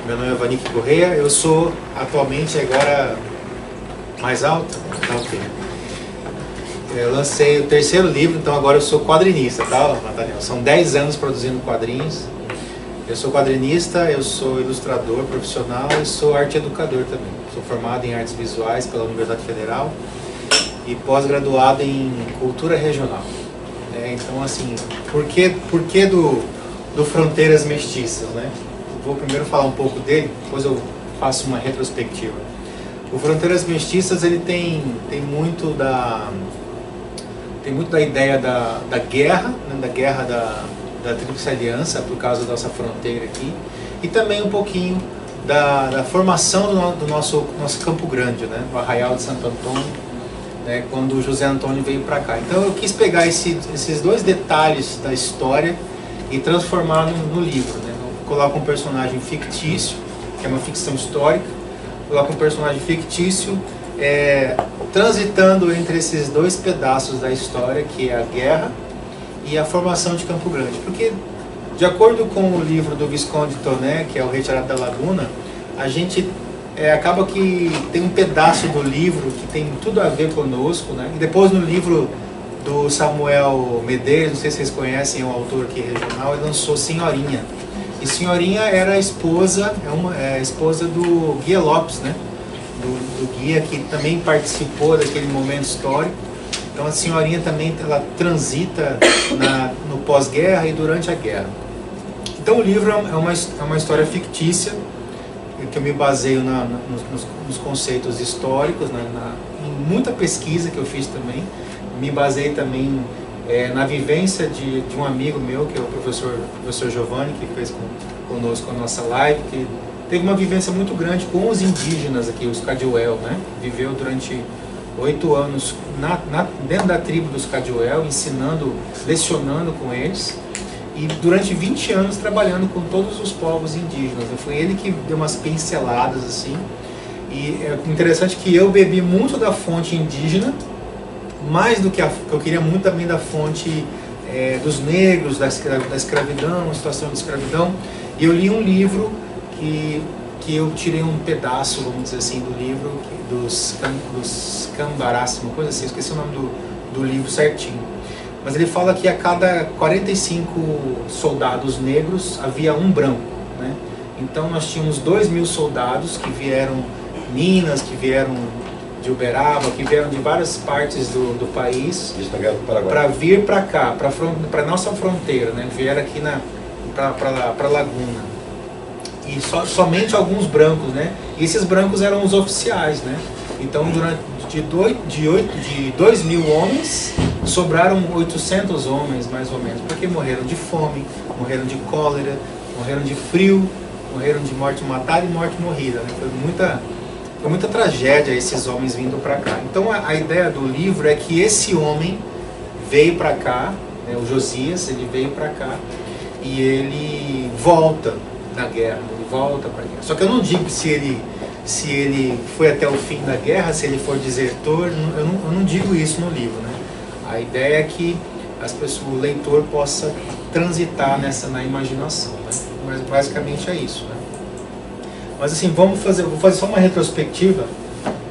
Meu nome é Vanick Correia, eu sou atualmente agora mais alto, tá ok. Eu lancei o terceiro livro, então agora eu sou quadrinista, tá, Nathaniel? São 10 anos produzindo quadrinhos. Eu sou quadrinista, eu sou ilustrador profissional e sou arte educador também. Sou formado em artes visuais pela Universidade Federal e pós-graduado em cultura regional. Então, assim, por que do Fronteiras Mestiças, né? Vou primeiro falar um pouco dele, depois eu faço uma retrospectiva. O Fronteiras Mestiças, ele tem muito da ideia da guerra, né? Da guerra da Tríplice Aliança, por causa da nossa fronteira aqui, e também um pouquinho da formação do nosso Campo Grande, né? O Arraial de Santo Antônio, né? Quando o José Antônio veio para cá. Então eu quis pegar esses dois detalhes da história e transformar no livro, né? Eu coloco um personagem fictício, que é uma ficção histórica, coloco um personagem fictício transitando entre esses dois pedaços da história, que é a guerra e a formação de Campo Grande. Porque, de acordo com o livro do Visconde Toné, que é o Retirado da Laguna, a gente acaba que tem um pedaço do livro que tem tudo a ver conosco, né? E depois no livro do Samuel Medeiros, não sei se vocês conhecem, é um autor aqui regional, ele lançou Senhorinha. E Senhorinha era a esposa, a esposa do Guia Lopes, né? Do Guia, que também participou daquele momento histórico. Então a Senhorinha também ela transita no pós-guerra e durante a guerra. Então o livro é uma história fictícia, que eu me baseio nos conceitos históricos, em muita pesquisa que eu fiz também. Me baseei também na vivência de um amigo meu, que é o professor Giovanni, que fez conosco a nossa live, que teve uma vivência muito grande com os indígenas aqui, os Cadiuel, né? Viveu durante 8 anos dentro da tribo dos Cadiuel, ensinando, lecionando com eles, e durante 20 anos trabalhando com todos os povos indígenas. Foi ele que deu umas pinceladas assim, e é interessante que eu bebi muito da fonte indígena, mais do que eu queria muito também da fonte dos negros, da escravidão, a situação de escravidão. E eu li um livro que eu tirei um pedaço, vamos dizer assim, do livro dos Cambarás, uma coisa assim, eu esqueci o nome do livro certinho. Mas ele fala que a cada 45 soldados negros havia um branco, né? Então nós tínhamos 2.000 soldados que vieram de Minas, que vieram de Uberaba, que vieram de várias partes do país para vir para cá, para nossa fronteira, né? Vieram aqui para Laguna. E somente alguns brancos, né? E esses brancos eram os oficiais, né? Então, de 2.000 homens, sobraram 800 homens, mais ou menos, porque morreram de fome, morreram de cólera, morreram de frio, morreram de morte matada e morte morrida, né? Foi muita tragédia esses homens vindo para cá. Então, a ideia do livro é que esse homem veio para cá, né? O Josias, ele veio para cá e ele volta da guerra, ele volta para a guerra. Só que eu não digo se ele foi até o fim da guerra, se ele for desertor, eu não digo isso no livro, né? A ideia é que o leitor possa transitar na imaginação, né? Mas basicamente é isso, né? Mas assim, vou fazer só uma retrospectiva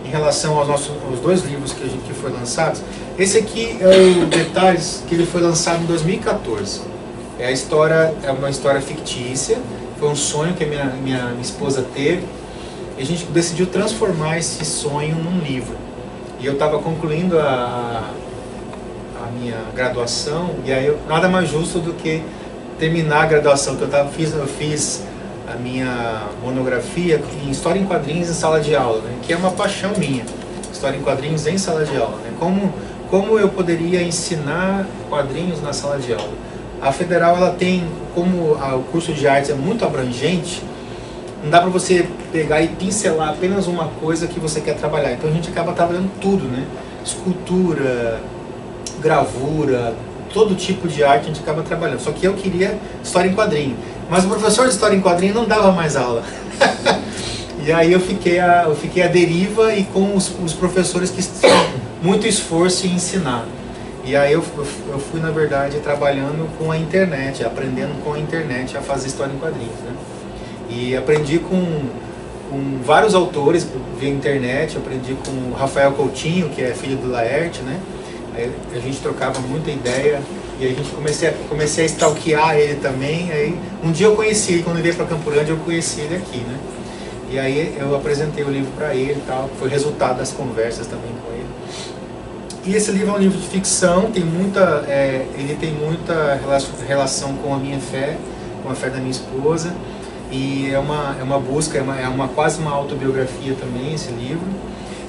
em relação aos dois livros que foram lançados. Esse aqui é o Detalhes, que ele foi lançado em 2014. É uma história fictícia. Foi um sonho que a minha esposa teve, e a gente decidiu transformar esse sonho num livro. E eu estava concluindo a minha graduação, e aí nada mais justo do que terminar a graduação, que eu fiz a minha monografia em História em Quadrinhos em sala de aula, né? Que é uma paixão minha, História em Quadrinhos em sala de aula, né? Como eu poderia ensinar quadrinhos na sala de aula. A Federal, ela tem, como o curso de artes é muito abrangente, não dá para você pegar e pincelar apenas uma coisa que você quer trabalhar. Então a gente acaba trabalhando tudo, né? Escultura, gravura, todo tipo de arte a gente acaba trabalhando. Só que eu queria história em quadrinho. Mas o professor de história em quadrinho não dava mais aula. E aí eu fiquei à deriva e com os professores que tinham muito esforço em ensinar. E aí eu fui, na verdade, trabalhando com a internet, aprendendo com a internet a fazer história em quadrinhos, né? E aprendi com vários autores via internet, aprendi com o Rafael Coutinho, que é filho do Laerte, né? Aí a gente trocava muita ideia e a gente comecei a stalkear ele também. Aí um dia eu conheci ele, quando ele veio para Campo Grande eu conheci ele aqui, né? E aí eu apresentei o livro para ele e tal, foi resultado das conversas também com ele. E esse livro é um livro de ficção, ele tem muita relação com a minha fé, com a fé da minha esposa. E é uma busca, quase uma autobiografia também, esse livro.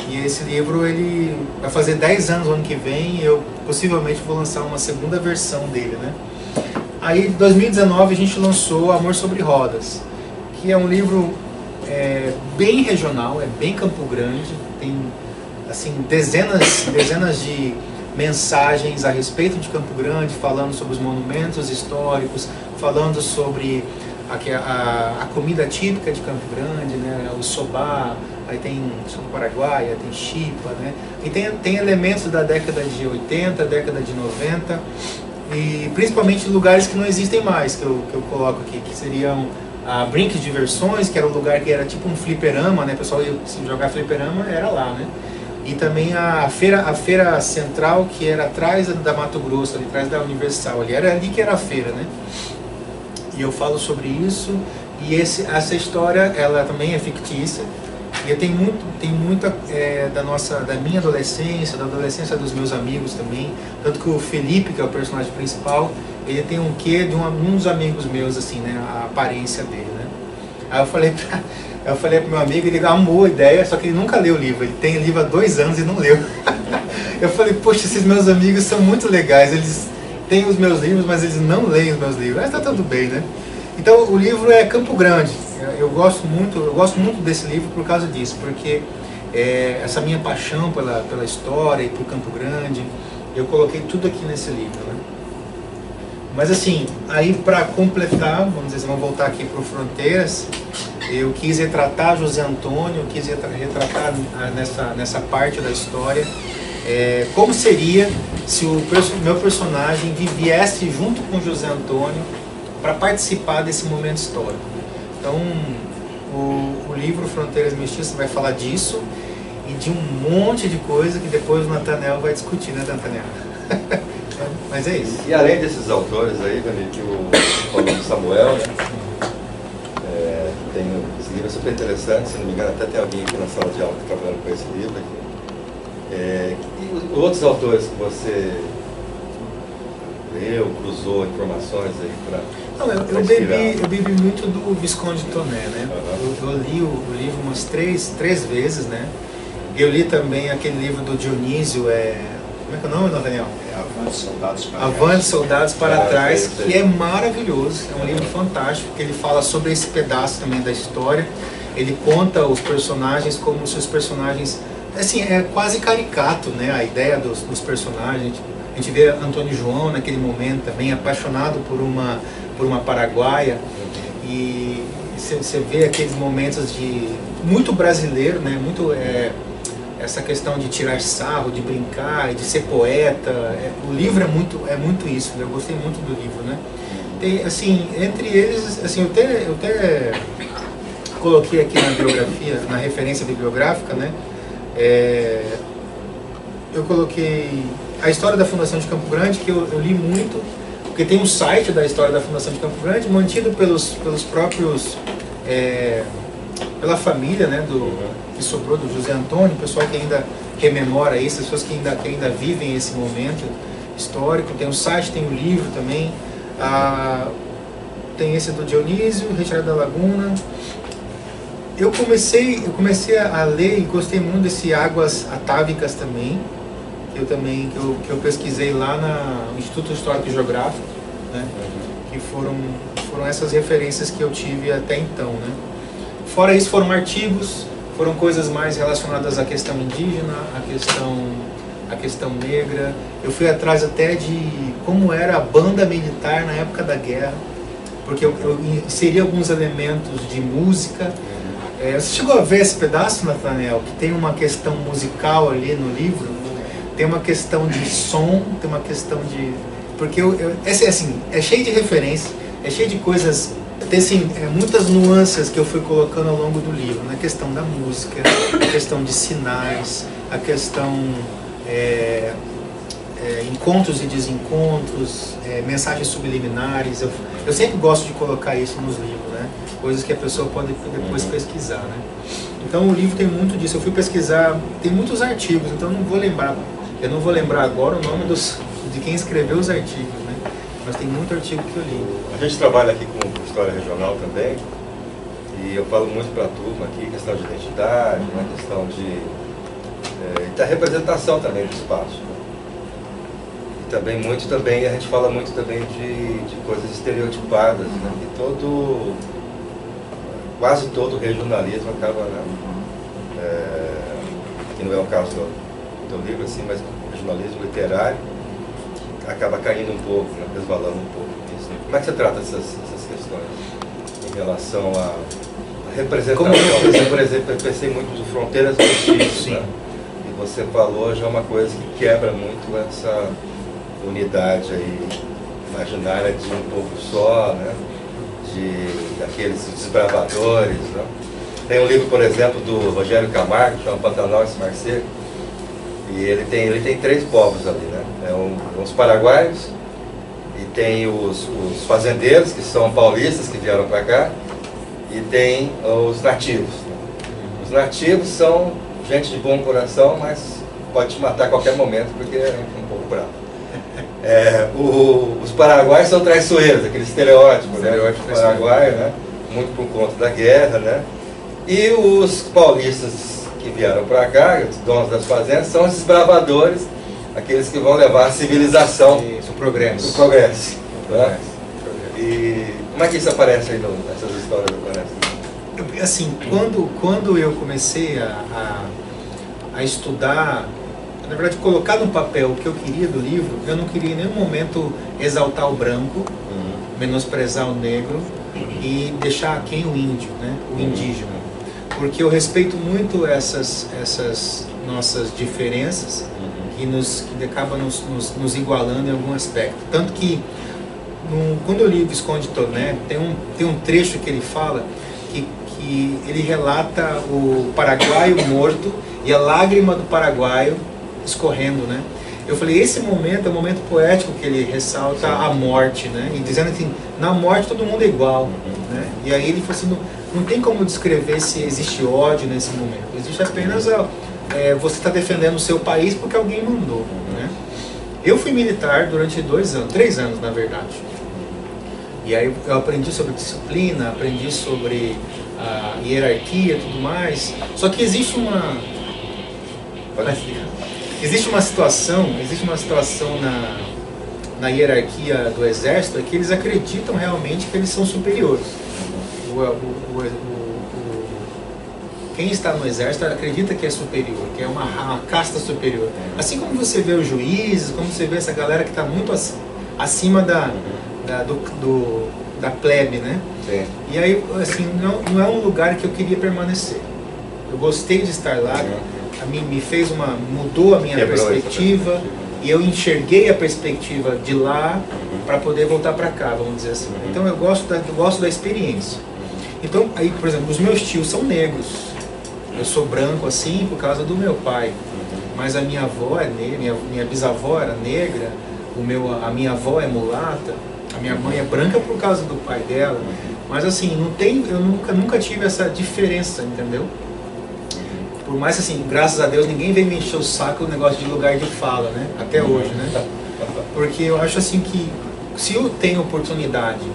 E esse livro ele vai fazer 10 anos no ano que vem, e eu possivelmente vou lançar uma segunda versão dele, né? Aí em 2019 a gente lançou Amor sobre Rodas, que é um livro bem regional, é bem Campo Grande, tem assim, dezenas de mensagens a respeito de Campo Grande, falando sobre os monumentos históricos, falando sobre a comida típica de Campo Grande, né? O sobá, aí tem sopa paraguaia, tem chipa, né? E tem elementos da década de 80, década de 90, e principalmente lugares que não existem mais, que eu coloco aqui, que seriam a Brinks Diversões, que era um lugar que era tipo um fliperama, né? O pessoal ia jogar fliperama, era lá, né? E também a feira central, que era atrás da Mato Grosso, ali atrás da Universal, era ali que era a feira, né? E eu falo sobre isso, e essa história, ela também é fictícia, e tem muita da minha adolescência, da adolescência dos meus amigos também, tanto que o Felipe, que é o personagem principal, ele tem um quê de um dos amigos meus, assim, né, a aparência dele, né. Aí eu falei pro meu amigo, ele amou a ideia, só que ele nunca leu o livro, ele tem o livro há 2 anos e não leu. Eu falei, poxa, esses meus amigos são muito legais, eles têm os meus livros, mas eles não leem os meus livros. Mas tá tudo bem, né? Então o livro é Campo Grande. Eu gosto muito desse livro por causa disso, porque essa minha paixão pela história e por Campo Grande, eu coloquei tudo aqui nesse livro, né? Mas assim, aí para completar, vamos voltar aqui para o Fronteiras, eu quis retratar José Antônio, eu quis retratar nessa parte da história, como seria se o meu personagem viesse junto com José Antônio para participar desse momento histórico. Então, o livro Fronteiras Mestiças vai falar disso e de um monte de coisa que depois o Nathanael vai discutir, né, Nathanael? Mas é isso. E além desses autores aí, Dani, que falou do Samuel, né? Tem esse livro é super interessante, se não me engano, até tem alguém aqui na sala de aula que está trabalhando com esse livro aqui. E outros autores que você leu, cruzou informações aí para... Não, eu bebi muito do Visconde de Toné, né? Uhum. Eu li o livro umas três vezes, né? Eu li também aquele livro do Dionísio, como é que é o nome, Nathanael? Avante Soldados para Avante Soldados para Trás, que é maravilhoso, é um livro fantástico, que ele fala sobre esse pedaço também da história, ele conta os personagens como se os personagens, assim, é quase caricato, né, a ideia dos personagens. A gente vê Antônio João naquele momento também, apaixonado por uma paraguaia, e você vê aqueles momentos de muito brasileiro, né, muito... essa questão de tirar sarro, de brincar, de ser poeta, o livro é muito isso, né? Eu gostei muito do livro, né? Tem, assim, entre eles, assim, eu até coloquei aqui na biografia, na referência bibliográfica, né? Eu coloquei a história da Fundação de Campo Grande, que eu li muito, porque tem um site da história da Fundação de Campo Grande, mantido pelos próprios... pela família, né, que sobrou do José Antônio, o pessoal que ainda rememora isso, as pessoas que ainda vivem esse momento histórico. Tem o site, tem o livro também, tem esse do Dionísio, Retirada da Laguna. Eu comecei a ler e gostei muito desse Águas Atávicas também, que eu pesquisei lá no Instituto Histórico e Geográfico, né, que foram essas referências que eu tive até então, né. Fora isso, foram artigos, foram coisas mais relacionadas à questão indígena, à questão negra. Eu fui atrás até de como era a banda militar na época da guerra, porque eu inseri alguns elementos de música. Você chegou a ver esse pedaço, Nathanael, que tem uma questão musical ali no livro? Tem uma questão de som, tem uma questão de... Porque assim, é cheio de referências, é cheio de coisas Tem assim, muitas nuances que eu fui colocando ao longo do livro, na questão da música, a questão de sinais, a questão encontros e desencontros, mensagens subliminares. Eu sempre gosto de colocar isso nos livros, né? Coisas que a pessoa pode depois pesquisar, né? Então o livro tem muito disso. Eu fui pesquisar, tem muitos artigos, então eu não vou lembrar agora o nome de quem escreveu os artigos, né? Mas tem muito artigo que eu li. A gente trabalha aqui com história regional também, e eu falo muito para a turma aqui, questão de identidade, né? Questão da representação também do espaço. Né? E também a gente fala muito também de coisas estereotipadas, né? Que quase todo regionalismo acaba, né? Que não é o caso do teu livro, assim, mas o regionalismo literário acaba caindo um pouco, né? Resvalando um pouco nisso. Como é que você trata essas questões em relação à representação? Por exemplo, eu pensei muito de fronteiras do Chile, né? E você falou já uma coisa que quebra muito essa unidade aí imaginária de um povo só, né? Daqueles desbravadores, né? Tem um livro, por exemplo, do Rogério Camargo, que chama Pantanal e Mar Seco, e ele tem 3 povos ali, né? Os paraguaios, e tem os fazendeiros, que são paulistas, que vieram para cá, e tem os nativos. Né? Os nativos são gente de bom coração, mas pode te matar a qualquer momento, porque é um pouco bravo. Os paraguaios são traiçoeiros, aquele estereótipo, né? O paraguaio, né? Muito por conta da guerra, né? E os paulistas que vieram para cá, os donos das fazendas, são os desbravadores, aqueles que vão levar a civilização. Isso, o progresso. O progresso. Né? E como é que isso aparece aí nessas histórias do progresso? Assim, quando eu comecei a estudar, na verdade, colocar no papel o que eu queria do livro, eu não queria em nenhum momento exaltar o branco, menosprezar o negro e deixar quem o índio, né? O indígena. Porque eu respeito muito essas nossas diferenças que acabam nos igualando em algum aspecto. Tanto que, quando eu li o Visconde Toné, tem um trecho que ele fala que ele relata o paraguaio morto e a lágrima do paraguaio escorrendo, né? Eu falei, esse momento é um momento poético que ele ressalta a morte, né? E dizendo que na morte todo mundo é igual, né? E aí ele falou assim, não tem como descrever se existe ódio nesse momento. Existe apenas você está defendendo o seu país porque alguém mandou, né? Eu fui militar durante 3 anos, na verdade. E aí eu aprendi sobre disciplina, aprendi sobre a hierarquia e tudo mais. Só que existe uma situação na hierarquia do exército que eles acreditam realmente que eles são superiores. Quem está no exército acredita que é superior, que é uma casta superior. Assim como você vê os juízes, como você vê essa galera que está muito acima da plebe, né? Sim. E aí, assim, não é um lugar que eu queria permanecer. Eu gostei de estar lá, mudou a minha perspectiva, e eu enxerguei a perspectiva de lá para poder voltar para cá, vamos dizer assim. Então eu gosto da experiência. Então, aí, por exemplo, os meus tios são negros. Eu sou branco assim por causa do meu pai. Mas a minha avó é negra, minha bisavó era negra, a minha avó é mulata, a minha mãe é branca por causa do pai dela. Mas assim, eu nunca tive essa diferença, entendeu? Por mais assim, graças a Deus, ninguém veio me encher o saco o negócio de lugar de fala, né? Até hoje, né? Porque eu acho assim que se eu tenho oportunidade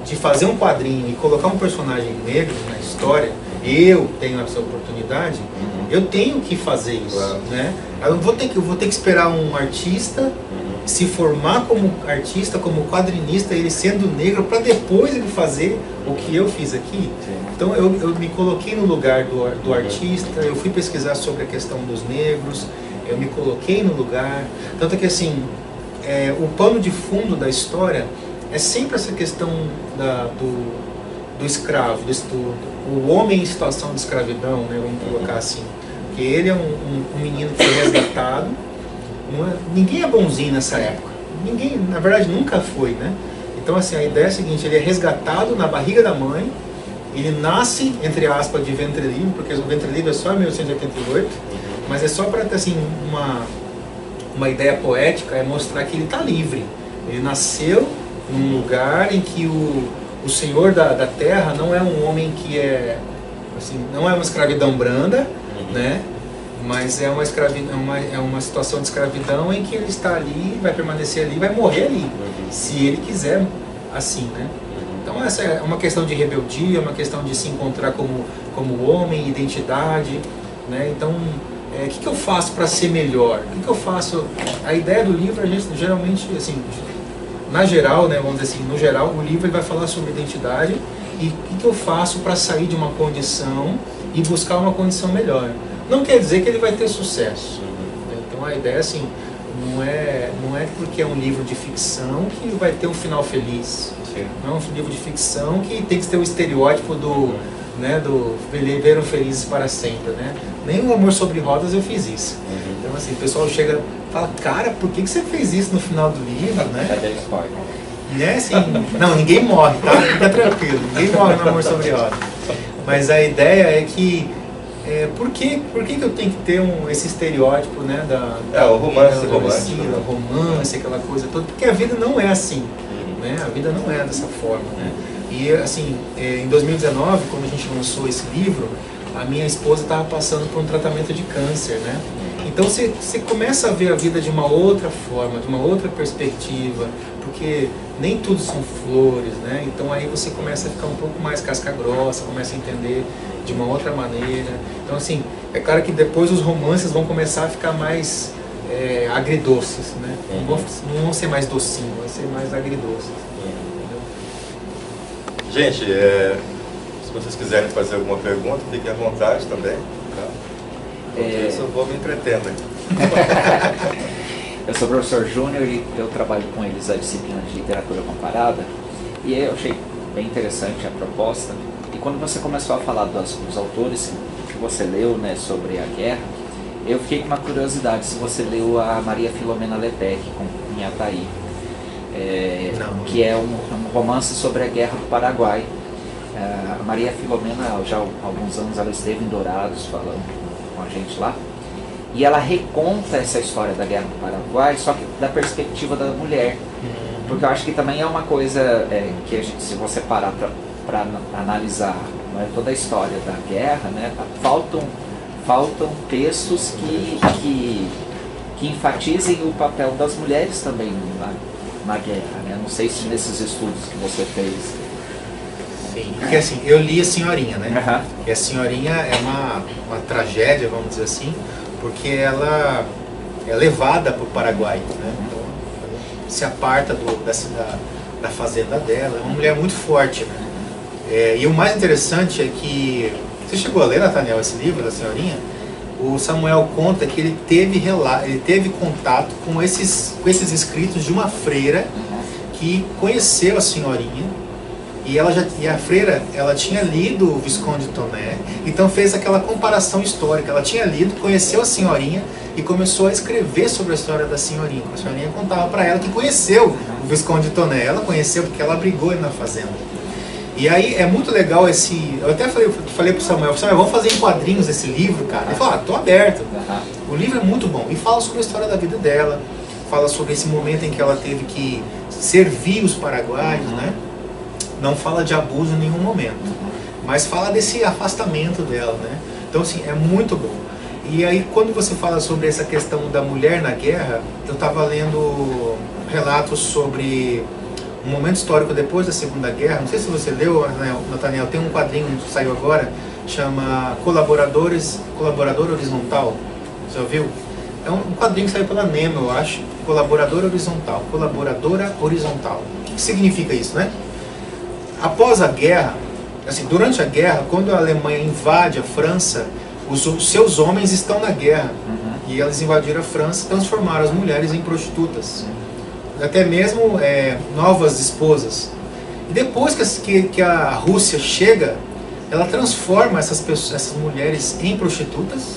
de fazer um quadrinho e colocar um personagem negro na história, eu tenho essa oportunidade, eu tenho que fazer isso, né? Eu vou ter que esperar um artista se formar como artista, como quadrinista, ele sendo negro, para depois ele fazer o que eu fiz aqui. Então eu me coloquei no lugar do artista, eu fui pesquisar sobre a questão dos negros, eu me coloquei no lugar, tanto que assim, o pano de fundo da história é sempre essa questão do escravo, o homem em situação de escravidão, né, vamos colocar assim, que ele é um menino que foi resgatado. Ninguém é bonzinho nessa época, ninguém, na verdade, nunca foi, né? Então assim, a ideia é a seguinte, ele é resgatado na barriga da mãe, ele nasce, entre aspas, de ventre livre, porque o ventre livre é só em 1888, mas é só para ter assim, uma ideia poética, é mostrar que ele está livre. Ele nasceu num lugar em que o senhor da terra não é um homem que é, assim, não é uma escravidão branda, né? Mas é uma situação de escravidão em que ele está ali, vai permanecer ali, vai morrer ali, se ele quiser assim, né? Então essa é uma questão de rebeldia, uma questão de se encontrar como homem, identidade, né? Então, o que eu faço para ser melhor? O que eu faço? A ideia do livro, a gente geralmente, assim, na geral, né, vamos dizer assim, no geral, o livro ele vai falar sobre identidade e o que eu faço para sair de uma condição e buscar uma condição melhor. Não quer dizer que ele vai ter sucesso. Então a ideia, assim, não é porque é um livro de ficção que vai ter um final feliz. Não é um livro de ficção que tem que ter o estereótipo do viveram felizes para sempre, né? Nem o Amor sobre Rodas eu fiz isso. Então assim, o pessoal chega e fala, cara, por que você fez isso no final do livro, né? Né? Assim, não, ninguém morre, tá? Fica tranquilo, ninguém morre no Amor sobre Rodas. Mas a ideia é que por que eu tenho que ter esse estereótipo, né, o romance, aquela coisa toda? Porque a vida não é assim, né? A vida não é dessa forma, né? E assim, em 2019, quando a gente lançou esse livro, a minha esposa estava passando por um tratamento de câncer, né? Então você começa a ver a vida de uma outra forma, de uma outra perspectiva, porque nem tudo são flores, né? Então aí você começa a ficar um pouco mais casca grossa, começa a entender de uma outra maneira. Então assim, é claro que depois os romances vão começar a ficar mais agridoces, né? Não vão ser mais docinhos, vão ser mais agridoces. Gente, se vocês quiserem fazer alguma pergunta, fiquem à vontade também. Tá? Isso eu vou me entretendo aqui. Eu sou o professor Júnior e eu trabalho com eles a disciplina de literatura comparada. E eu achei bem interessante a proposta. E quando você começou a falar dos autores que você leu, né, sobre a guerra, eu fiquei com uma curiosidade se você leu a Maria Filomena Lepec com Nhataí. Que é um romance sobre a Guerra do Paraguai. A Maria Filomena, já há alguns anos, ela esteve em Dourados falando com a gente lá, e ela reconta essa história da Guerra do Paraguai, só que da perspectiva da mulher, porque eu acho que também é uma coisa que a gente, se você parar para analisar, né, toda a história da guerra, né, faltam textos que enfatizem o papel das mulheres também na guerra, né? Não sei se nesses estudos que você fez. Sim, porque assim, eu li a Senhorinha, né? E a Senhorinha é uma tragédia, vamos dizer assim, porque ela é levada para o Paraguai, né? Então, se aparta da fazenda dela, é uma mulher muito forte, né? E o mais interessante é que, você chegou a ler, Nathaniel, esse livro da Senhorinha? O Samuel conta que ele teve contato com esses escritos de uma freira que conheceu a Senhorinha, e a freira, ela tinha lido o Visconde de Toné, então fez aquela comparação histórica. Ela tinha lido, conheceu a Senhorinha e começou a escrever sobre a história da Senhorinha. A Senhorinha contava para ela que conheceu o Visconde de Toné. Ela conheceu porque ela brigou na fazenda. E aí é muito legal eu até falei pro Samuel, vamos fazer em quadrinhos esse livro, cara. Ele falou, tô aberto. O livro é muito bom e fala sobre a história da vida dela, fala sobre esse momento em que ela teve que servir os paraguaios, né? Não fala de abuso em nenhum momento, mas fala desse afastamento dela, né? Então assim, é muito bom. E aí quando você fala sobre essa questão da mulher na guerra, eu estava lendo relatos sobre um momento histórico depois da Segunda Guerra. Não sei se você leu, Nathaniel, tem um quadrinho que saiu agora, chama Colaborador Horizontal. Você ouviu? É um quadrinho que saiu pela Nemo, eu acho. Colaboradora Horizontal. O que significa isso, né? Após a guerra, assim, durante a guerra, quando a Alemanha invade a França, os seus homens estão na guerra. E eles invadiram a França e transformaram as mulheres em prostitutas. Até mesmo novas esposas. E depois que a Rússia chega, ela transforma essas mulheres em prostitutas.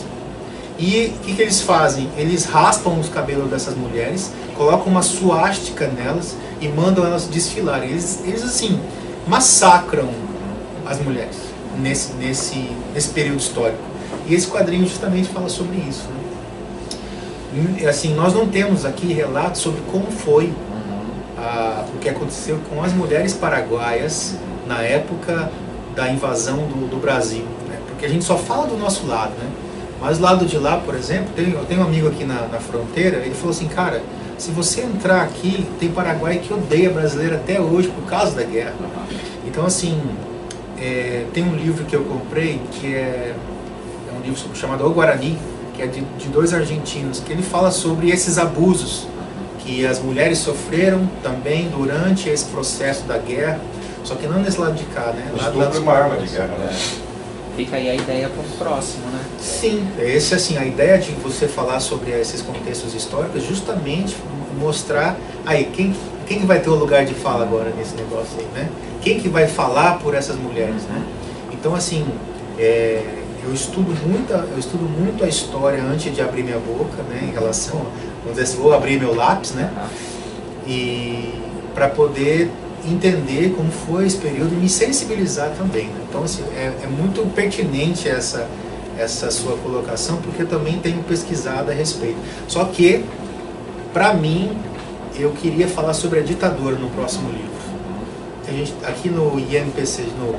E o que eles fazem? Eles raspam os cabelos dessas mulheres, colocam uma suástica nelas e mandam elas desfilarem. Eles assim, massacram as mulheres nesse período histórico. E esse quadrinho justamente fala sobre isso, né? E, assim, nós não temos aqui relatos sobre como foi o que aconteceu com as mulheres paraguaias na época da invasão do Brasil, né? Porque a gente só fala do nosso lado, né? Mas do lado de lá, por exemplo, eu tenho um amigo aqui na fronteira, ele falou assim, cara, se você entrar aqui, tem paraguai que odeia brasileiro até hoje por causa da guerra. Então, assim, tem um livro que eu comprei, que é um livro chamado O Guarani, que é de dois argentinos, que ele fala sobre esses abusos que as mulheres sofreram também durante esse processo da guerra, só que não nesse lado de cá, né? O estupro é uma arma de guerra, né? Fica aí a ideia para o próximo, né? Sim, assim, a ideia de você falar sobre esses contextos históricos é justamente mostrar aí quem vai ter o lugar de fala agora nesse negócio aí, né? Quem que vai falar por essas mulheres, né? Então, assim, eu estudo muito a história antes de abrir minha boca, né? Em relação, vamos dizer assim, vou abrir meu lápis, né? E para poder entender como foi esse período e me sensibilizar também, né? Então, assim, é muito pertinente essa sua colocação, porque eu também tenho pesquisado a respeito. Só que, para mim, eu queria falar sobre a ditadura no próximo livro. A gente, aqui no INPC, no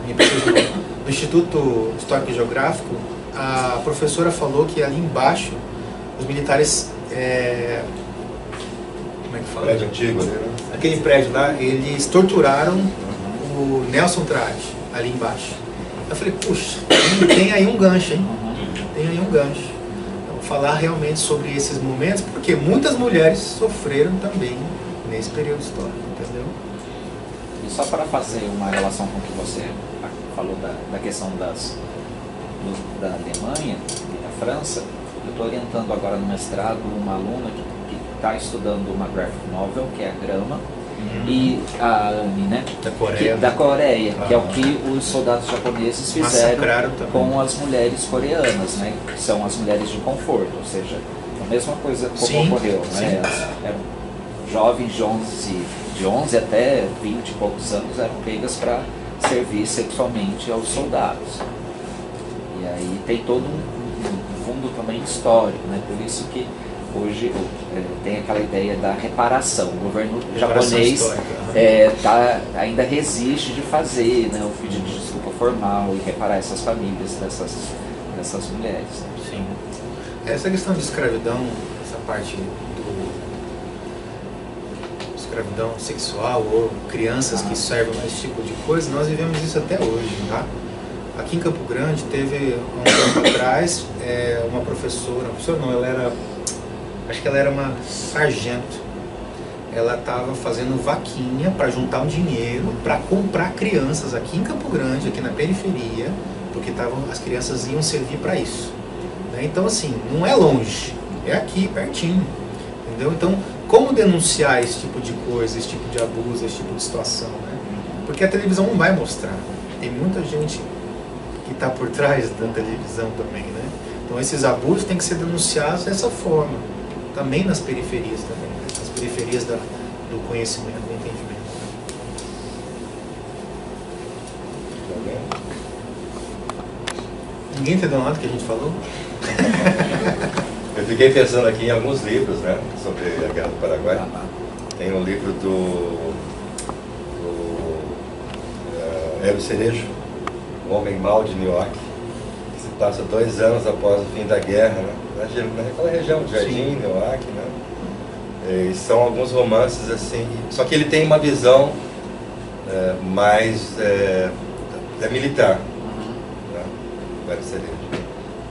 Instituto Histórico e Geográfico, a professora falou que ali embaixo, os militares... como é que fala? Prédio antigo ali, né? Aquele prédio lá, eles torturaram o Nelson Trade, ali embaixo. Eu falei, puxa, tem aí um gancho, hein? Tem aí um gancho. Eu vou falar realmente sobre esses momentos, porque muitas mulheres sofreram também nesse período histórico, entendeu? E só para fazer uma relação com o que você falou da questão da Alemanha e da França, eu estou orientando agora no mestrado uma aluna que está estudando uma graphic novel, que é a Grama, e a Anne, né? Da Coreia, que é o que os soldados japoneses fizeram com as mulheres coreanas, né? Que são as mulheres de conforto, ou seja, a mesma coisa como ocorreu, né? Eram jovens de 11 até 20 e poucos anos eram pegas para servir sexualmente aos soldados. E aí tem todo um fundo também histórico, né? Por isso que hoje tem aquela ideia da reparação. O governo japonês ainda resiste de fazer, né, o pedido de desculpa formal e reparar essas famílias dessas mulheres. Sim. Essa questão de escravidão, essa parte escravidão sexual ou crianças que servem a esse tipo de coisa, nós vivemos isso até hoje, tá? Aqui em Campo Grande teve um tempo atrás uma professora não, ela era, acho que ela era uma sargento. Ela estava fazendo vaquinha para juntar um dinheiro para comprar crianças aqui em Campo Grande, aqui na periferia, porque as crianças iam servir para isso, né? Então, assim, não é longe, é aqui pertinho, entendeu? Então, como denunciar esse tipo de coisa, esse tipo de abuso, esse tipo de situação, né? Porque a televisão não vai mostrar. Tem muita gente que está por trás da televisão também, né? Então, esses abusos têm que ser denunciados dessa forma. Também nas periferias também, né? Nas periferias do conhecimento, do entendimento. Ninguém entendeu nada do que a gente falou? Eu fiquei pensando aqui em alguns livros, né, sobre a Guerra do Paraguai. Tem um livro do Hélio Cerejo, O Homem Mau de New York, que se passa 2 anos após o fim da guerra, né? Naquela região de Jardim, New York, né? E são alguns romances assim, só que ele tem uma visão mais militar, né? Hélio Cerejo,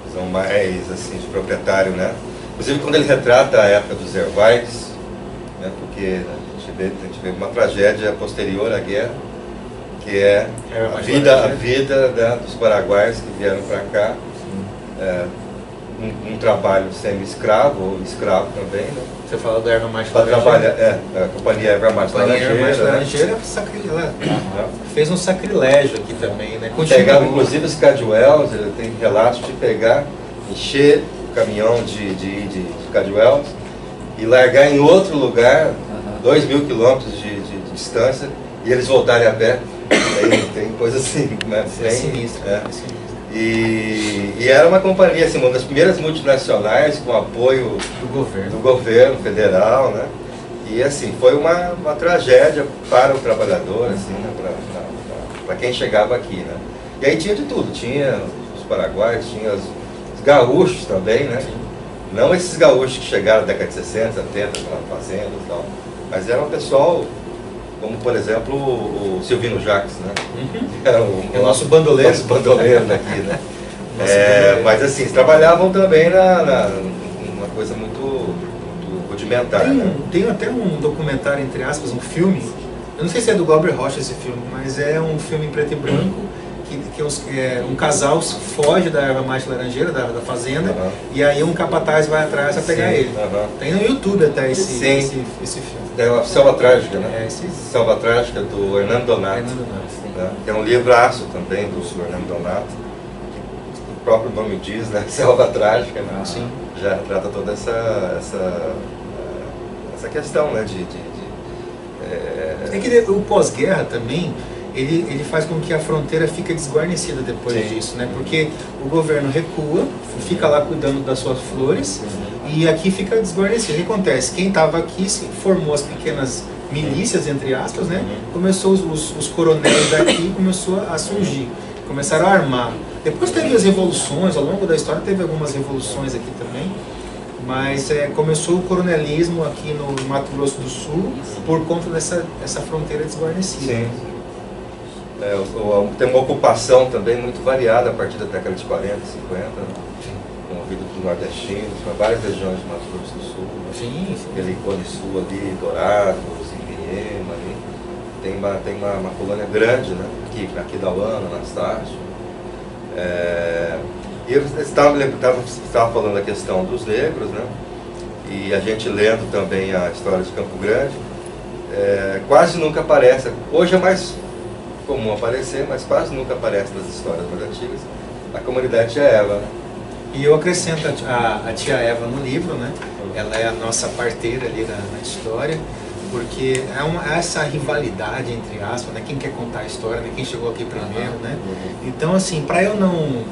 visão mais assim de proprietário, né? Inclusive quando ele retrata a época dos Ervaites, né? Porque a gente vê uma tragédia posterior à guerra, que é a vida né, dos paraguaios que vieram para cá, um trabalho semi-escravo, ou escravo também, né? Você fala da erva mate laranjeira? A Companhia Erva Mate Laranjeira fez um sacrilégio aqui também, né? Pegava inclusive os caduels, ele tem relatos de pegar, encher o caminhão de caduels e largar em outro lugar, 2.000 quilômetros de distância e eles voltarem a pé. Tem coisa assim, né? É sinistro. É E era uma companhia, assim, uma das primeiras multinacionais com apoio do governo federal, né? E assim, foi uma tragédia para o trabalhador, assim, né? Para quem chegava aqui, né? E aí tinha de tudo, tinha os paraguaios, tinha os gaúchos também, né? Não esses gaúchos que chegaram na década de 60, 70, para fazendas e tal, mas era um pessoal, como por exemplo o Silvino Jacques, né? Era o nosso bandoleiro. Nosso bandoleiro daqui, né? Mas assim, eles trabalhavam também numa coisa muito rudimentar. Tem até um documentário, entre aspas, um filme, eu não sei se é do Glauber Rocha esse filme, mas é um filme em preto e branco, que um casal foge da erva mate laranjeira, da fazenda, e aí um capataz vai atrás para pegar ele. Tem no YouTube até esse filme. É a Selva Trágica, né? Esse... Selva Trágica, do Hernando Donato. Né? É um livraço também do Hernando Donato, que o próprio nome diz, né? Selva Trágica, né? Já trata toda essa questão, né? É que o pós-guerra também, ele faz com que a fronteira fique desguarnecida depois disso, né? Porque o governo recua, fica lá cuidando das suas flores, e aqui fica desguarnecido. O que acontece? Quem estava aqui formou as pequenas milícias, entre aspas, né? Começou os coronéis daqui, começou a surgir, começaram a armar. Depois teve as revoluções, ao longo da história teve algumas revoluções aqui também, mas começou o coronelismo aqui no Mato Grosso do Sul por conta dessa fronteira desguarnecida. Sim. Tem uma ocupação também muito variada a partir da década de 40, 50, né? Com a vida dos nordestinos, para várias regiões de Mato Grosso do Sul. Né? Aquele Cone Sul ali, Dourados, Ibirema ali. Tem uma colônia grande, né? Aqui da Uana, Anastácio. E eu estava falando da questão dos negros, né? E a gente lendo também a história de Campo Grande, quase nunca aparece. Hoje é mais comum aparecer, mas quase nunca aparece nas histórias mais antigas, a comunidade Tia Eva, né? E eu acrescento a Tia Eva no livro, né? Ela é a nossa parteira ali na história, porque essa rivalidade, entre aspas, né? Quem quer contar a história, né? Quem chegou aqui primeiro, né? Então, assim, para eu não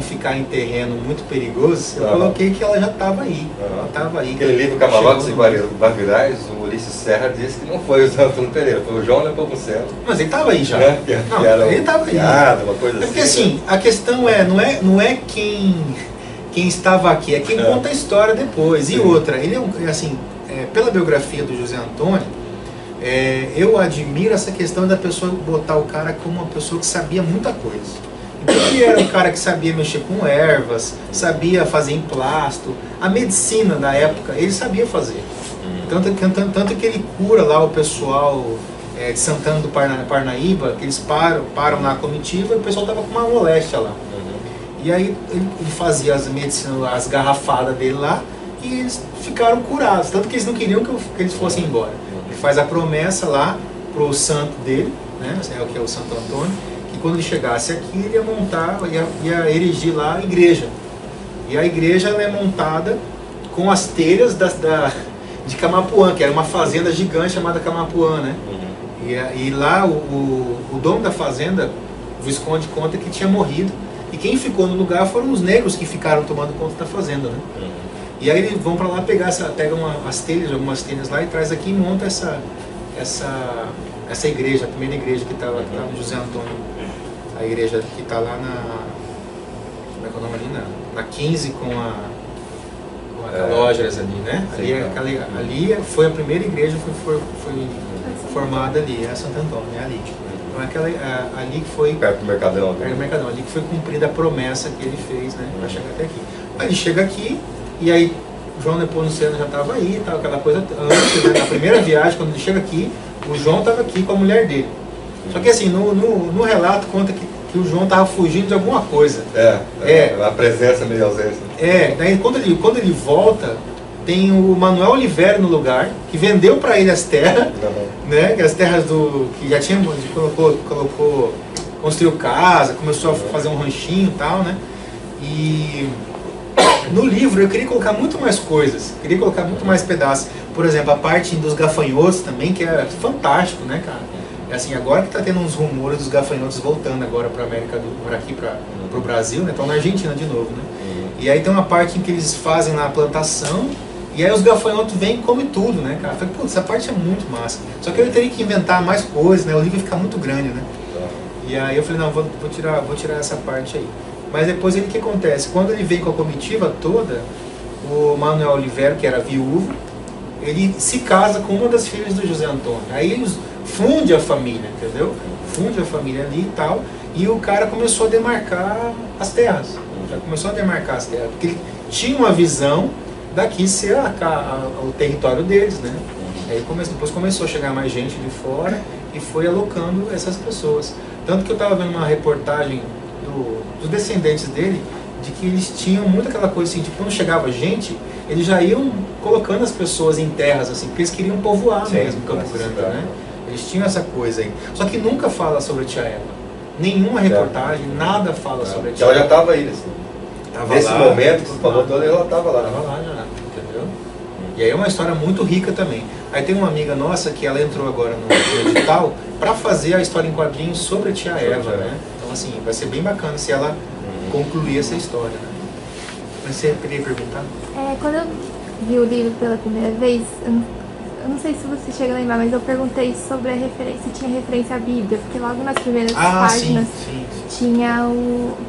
ficar em terreno muito perigoso, eu coloquei que ela já estava aí. Ela estava aí. Aquele livro Camarotes e Bavirais, o Ulisses Serra disse que não foi o Antônio Pereira, foi o João Nepomuceno. Mas ele estava aí já. Ele estava aí. Uma coisa porque assim, a questão não é quem estava aqui, é quem conta a história depois. E outra, ele pela biografia do José Antônio, eu admiro essa questão da pessoa botar o cara como uma pessoa que sabia muita coisa. Então ele era um cara que sabia mexer com ervas, sabia fazer emplasto, a medicina da época ele sabia fazer. Tanto que ele cura lá o pessoal de Santana do Parnaíba, que eles param na comitiva e o pessoal estava com uma moléstia lá. E aí ele fazia as medicinas, as garrafadas dele lá, e eles ficaram curados, tanto que eles não queriam que eles fossem embora. Ele faz a promessa lá pro santo dele, né, que é o Santo Antônio, que quando ele chegasse aqui, ele ia montar, ia erigir lá a igreja. E a igreja ela é montada com as telhas de Camapuã, que era uma fazenda gigante chamada Camapuã, né? E lá o dono da fazenda, o Visconde, conta que tinha morrido, e quem ficou no lugar foram os negros que ficaram tomando conta da fazenda, né? E aí eles vão para lá pegam algumas telhas lá e traz aqui e monta essa igreja, a primeira igreja que estava no José Antônio, a igreja que está lá como é que é o nome ali? Na 15 com a lojas ali, né? Ali foi a primeira igreja que foi formada ali, é Santo Antônio, é ali. Então ali que foi... Perto do Mercadão. Perto do Mercadão, ali que foi cumprida a promessa que ele fez, né? Para chegar até aqui. Aí ele chega aqui, e aí João Nepomuceno já estava aí, tal, aquela coisa antes, né? Na primeira viagem, quando ele chega aqui, o João estava aqui com a mulher dele. Só que assim, no relato conta que o João estava fugindo de alguma coisa. A presença meio ausência. Daí quando ele volta, tem o Manuel Oliveira no lugar, que vendeu para ele as terras, né? Que as terras que já tinha, construiu casa, começou a fazer um ranchinho e tal, né? no livro eu queria colocar muito mais coisas, queria colocar muito mais pedaços. Por exemplo, a parte dos gafanhotos também, que é fantástico, né, cara? É assim, agora que tá tendo uns rumores dos gafanhotos voltando agora para América para aqui, para o Brasil, né? Estão na Argentina de novo, né? E aí tem uma parte em que eles fazem lá a plantação, e aí os gafanhotos vêm e comem tudo, né, cara? Eu falei, putz, essa parte é muito massa. Só que eu teria que inventar mais coisas, né? O livro ia ficar muito grande, né? E aí eu falei, não, vou tirar essa parte aí. Mas depois o que acontece? Quando ele vem com a comitiva toda, o Manuel Oliveira, que era viúvo, ele se casa com uma das filhas do José Antônio. Aí eles funde a família, entendeu? Funde a família ali e tal. E o cara começou a demarcar as terras. Já começou a demarcar as terras. Porque ele tinha uma visão daqui ser o território deles, né? Aí depois começou a chegar mais gente de fora e foi alocando essas pessoas. Tanto que eu estava vendo uma reportagem dos descendentes dele, de que eles tinham muito aquela coisa assim, tipo, quando chegava gente, eles já iam colocando as pessoas em terras, assim, porque eles queriam povoar mesmo Campo Grande, né? Eles tinham essa coisa aí. Só que nunca fala sobre a tia Eva. Nenhuma reportagem, nada fala sobre a tia Eva. Ela já estava aí, assim. Nesse lá, momento que você falou todo, ela estava lá. Estava lá já, entendeu? E aí é uma história muito rica também. Aí tem uma amiga nossa que ela entrou agora no edital para fazer a história em quadrinhos sobre a tia Eva, né? Então assim, vai ser bem bacana se ela concluir essa história, né? Mas você queria perguntar? Quando eu vi o livro pela primeira vez, eu não sei se você chega a lembrar, mas eu perguntei sobre a referência, se tinha referência à Bíblia, porque logo nas primeiras páginas tinha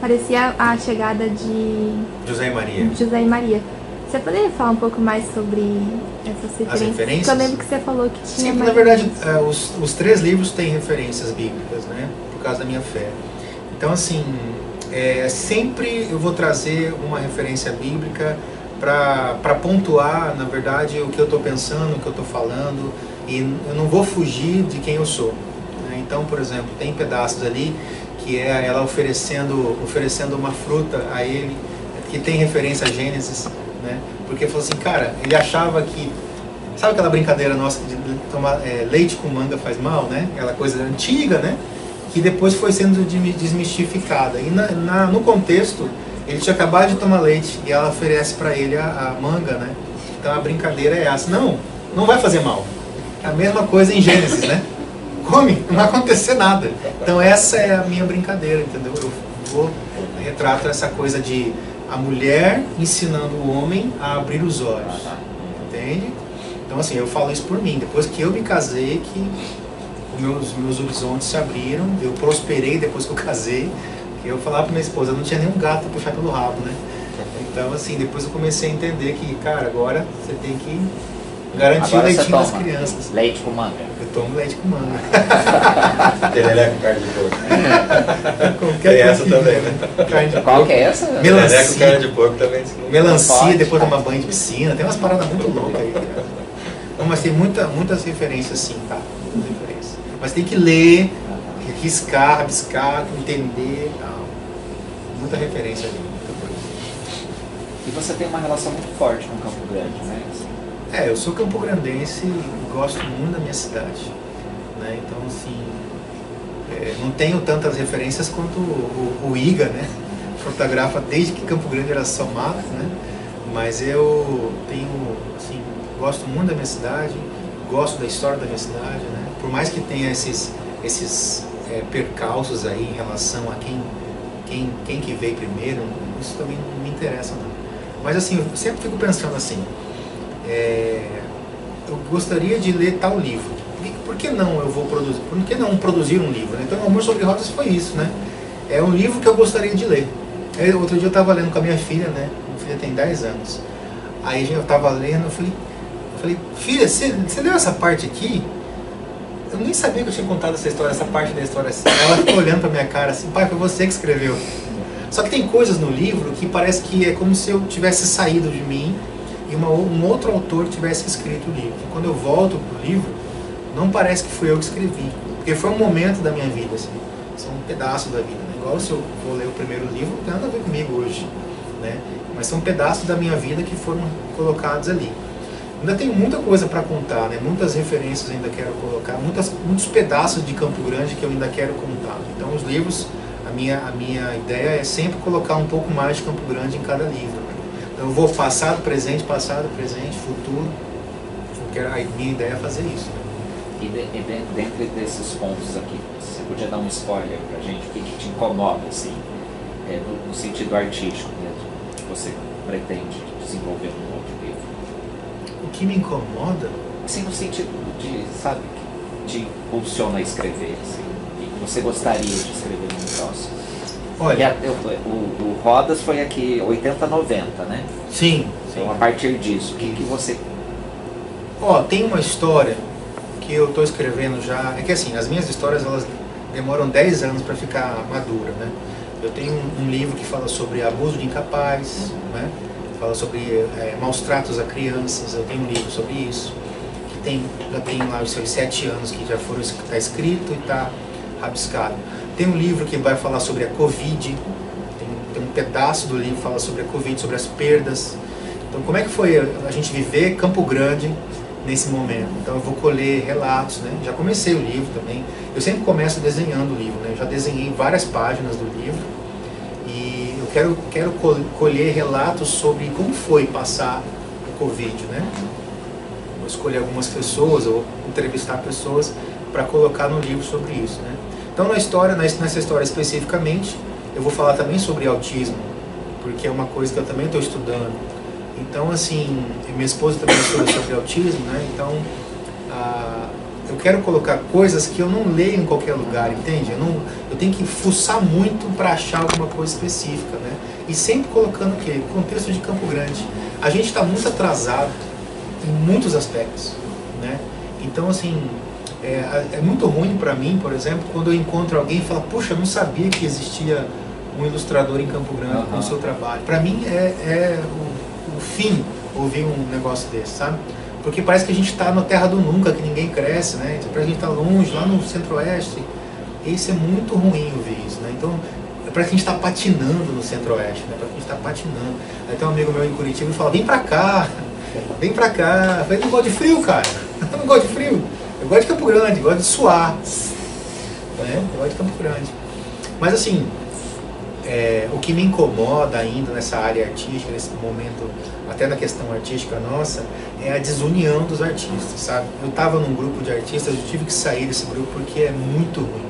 parecia a chegada de José e Maria. Você poderia falar um pouco mais sobre essas referências? As referências? Porque eu lembro que você falou que tinha. Sim, na verdade, os 3 livros têm referências bíblicas, né? Por causa da minha fé. Então, assim, sempre eu vou trazer uma referência bíblica para pontuar, na verdade, o que eu estou pensando, o que eu estou falando, e eu não vou fugir de quem eu sou, né? Então, por exemplo, tem pedaços ali que é ela oferecendo uma fruta a ele, que tem referência a Gênesis, né? Porque falou assim, cara, ele achava que, sabe aquela brincadeira nossa de tomar leite com manga faz mal, né? Aquela coisa antiga, né? Que depois foi sendo desmistificada. E no contexto, ele tinha acabado de tomar leite e ela oferece para ele a manga, né? Então a brincadeira é essa. Não vai fazer mal. É a mesma coisa em Gênesis, né? Come, não vai acontecer nada. Então essa é a minha brincadeira, entendeu? Eu retrato essa coisa de a mulher ensinando o homem a abrir os olhos, entende? Então assim, eu falo isso por mim. Depois que eu me casei, que os meus horizontes se abriram, eu prosperei depois que eu casei. Eu falava pra minha esposa, eu não tinha nenhum gato pra puxar pelo rabo, né? Então assim, depois eu comecei a entender que, cara, agora você tem que garantir o leitinho das crianças. Leite com manga. Eu tomo leite com manga. Tereré com carne de porco. Tem essa também, né? Qual que é essa? Tereré com carne de porco também. Melancia, depois tomar banho de piscina. Tem umas paradas muito loucas aí, cara. Não, mas tem muitas referências sim, tá? Muitas referências. Mas tem que ler, riscar, rabiscar, entender e tal. Muita referência ali, muita coisa. E você tem uma relação muito forte com Campo Grande, né? Eu sou campograndense e gosto muito da minha cidade, né? Então, assim, não tenho tantas referências quanto o Iga, né? Fotografa desde que Campo Grande era só mato, né? Mas eu tenho, assim, gosto muito da minha cidade, gosto da história da minha cidade, né? Por mais que tenha esses percalços aí em relação a quem que veio primeiro, isso também não me interessa, não. Mas assim, eu sempre fico pensando assim, eu gostaria de ler tal livro, por que não eu vou produzir, por que não produzir um livro, né? Então o Amor Sobre Rodas foi isso, né? É um livro que eu gostaria de ler. Outro dia eu estava lendo com a minha filha, né? Minha filha tem 10 anos. Aí eu estava lendo, eu falei, filha, você leu essa parte aqui? Eu nem sabia que eu tinha contado essa história, essa parte da história assim. Ela ficou olhando pra minha cara assim, pai, foi você que escreveu. Só que tem coisas no livro que parece que é como se eu tivesse saído de mim e um outro autor tivesse escrito o livro. Quando eu volto pro livro, não parece que fui eu que escrevi. Porque foi um momento da minha vida, assim. São um pedaço da vida, né? Igual se eu vou ler o primeiro livro, não tem nada a ver comigo hoje, né? Mas são pedaços da minha vida que foram colocados ali. Ainda tem muita coisa para contar, né? Muitas referências ainda quero colocar, muitos pedaços de Campo Grande que eu ainda quero contar. Então os livros, a minha ideia é sempre colocar um pouco mais de Campo Grande em cada livro. Né? Então eu vou passado, presente, futuro. A minha ideia é fazer isso. E dentro desses pontos aqui, você podia dar um spoiler pra gente? O que te incomoda, assim, no sentido artístico mesmo, que você pretende desenvolver no outro livro? O que me incomoda? Assim, no sentido de, sabe, que te impulsiona a escrever, assim, o que você gostaria de escrever no próximo? Olha, o Rodas foi aqui 80, 90, né? Sim. Então, a partir disso, o que você... Tem uma história que eu estou escrevendo já. É que assim, as minhas histórias elas demoram 10 anos para ficar madura, né? Eu tenho um livro que fala sobre abuso de incapaz, né? Fala sobre maus tratos a crianças. Eu tenho um livro sobre isso, que já tem lá os seus 7 anos que já está escrito e está rabiscado. Tem um livro que vai falar sobre a Covid, tem um pedaço do livro que fala sobre a Covid, sobre as perdas. Então, como é que foi a gente viver Campo Grande nesse momento? Então, eu vou colher relatos, né? Já comecei o livro também. Eu sempre começo desenhando o livro, né? Eu já desenhei várias páginas do livro e eu quero colher relatos sobre como foi passar o Covid, né? Vou escolher algumas pessoas ou entrevistar pessoas para colocar no livro sobre isso, né? Então, nessa história especificamente, eu vou falar também sobre autismo, porque é uma coisa que eu também estou estudando. Então, assim, minha esposa também estuda sobre autismo, né? Então, eu quero colocar coisas que eu não leio em qualquer lugar, entende? Eu tenho que fuçar muito para achar alguma coisa específica, né? E sempre colocando o quê? Contexto de Campo Grande. A gente está muito atrasado em muitos aspectos, né? Então, assim, é muito ruim para mim, por exemplo, quando eu encontro alguém e falo, puxa, eu não sabia que existia um ilustrador em Campo Grande com o seu trabalho. Para mim é o fim ouvir um negócio desse, sabe? Porque parece que a gente está na terra do nunca, que ninguém cresce, né? Parece que a gente está longe, lá no centro-oeste. E isso é muito ruim ouvir isso, né? Então, parece que a gente está patinando no centro-oeste, né? Parece que a gente está patinando. Aí tem um amigo meu em Curitiba e fala, vem pra cá. Eu falei, não gosto de frio, cara. Eu não gosto de frio. Eu gosto de Campo Grande, gosto de suar. Né? Eu gosto de Campo Grande. Mas assim, o que me incomoda ainda nessa área artística, nesse momento, até na questão artística nossa, é a desunião dos artistas, sabe? Eu estava num grupo de artistas, eu tive que sair desse grupo porque é muito ruim.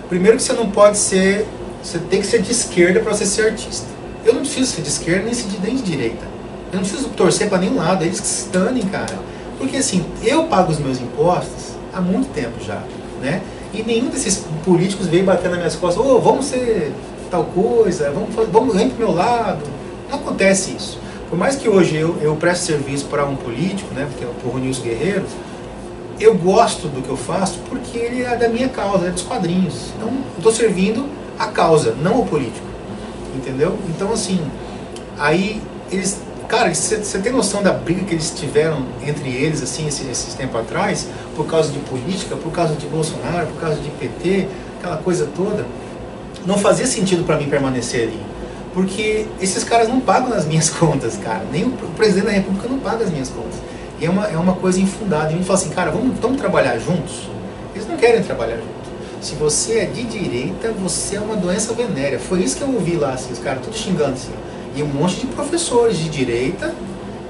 Primeiro que você não pode ser, você tem que ser de esquerda para você ser artista. Eu não preciso ser de esquerda nem de direita. Eu não preciso torcer para nenhum lado, eles que se danem, cara. Porque assim, eu pago os meus impostos há muito tempo já, né? E nenhum desses políticos veio bater nas minhas costas, vamos ser tal coisa, vamos vir pro meu lado. Não acontece isso. Por mais que hoje eu preste serviço para um político, né, porque é o Ronilson Guerreiro, eu gosto do que eu faço porque ele é da minha causa, é dos quadrinhos. Então, eu estou servindo a causa, não o político. Entendeu? Então, assim, aí eles... Cara, você tem noção da briga que eles tiveram entre eles, assim, esses tempos atrás, por causa de política, por causa de Bolsonaro, por causa de PT, aquela coisa toda? Não fazia sentido para mim permanecer ali. Porque esses caras não pagam as minhas contas, cara. Nem o presidente da República não paga as minhas contas. E é uma coisa infundada. E a gente fala assim, cara, vamos trabalhar juntos? Eles não querem trabalhar juntos. Se você é de direita, você é uma doença venérea. Foi isso que eu ouvi lá, assim, os caras tudo xingando assim. E um monte de professores de direita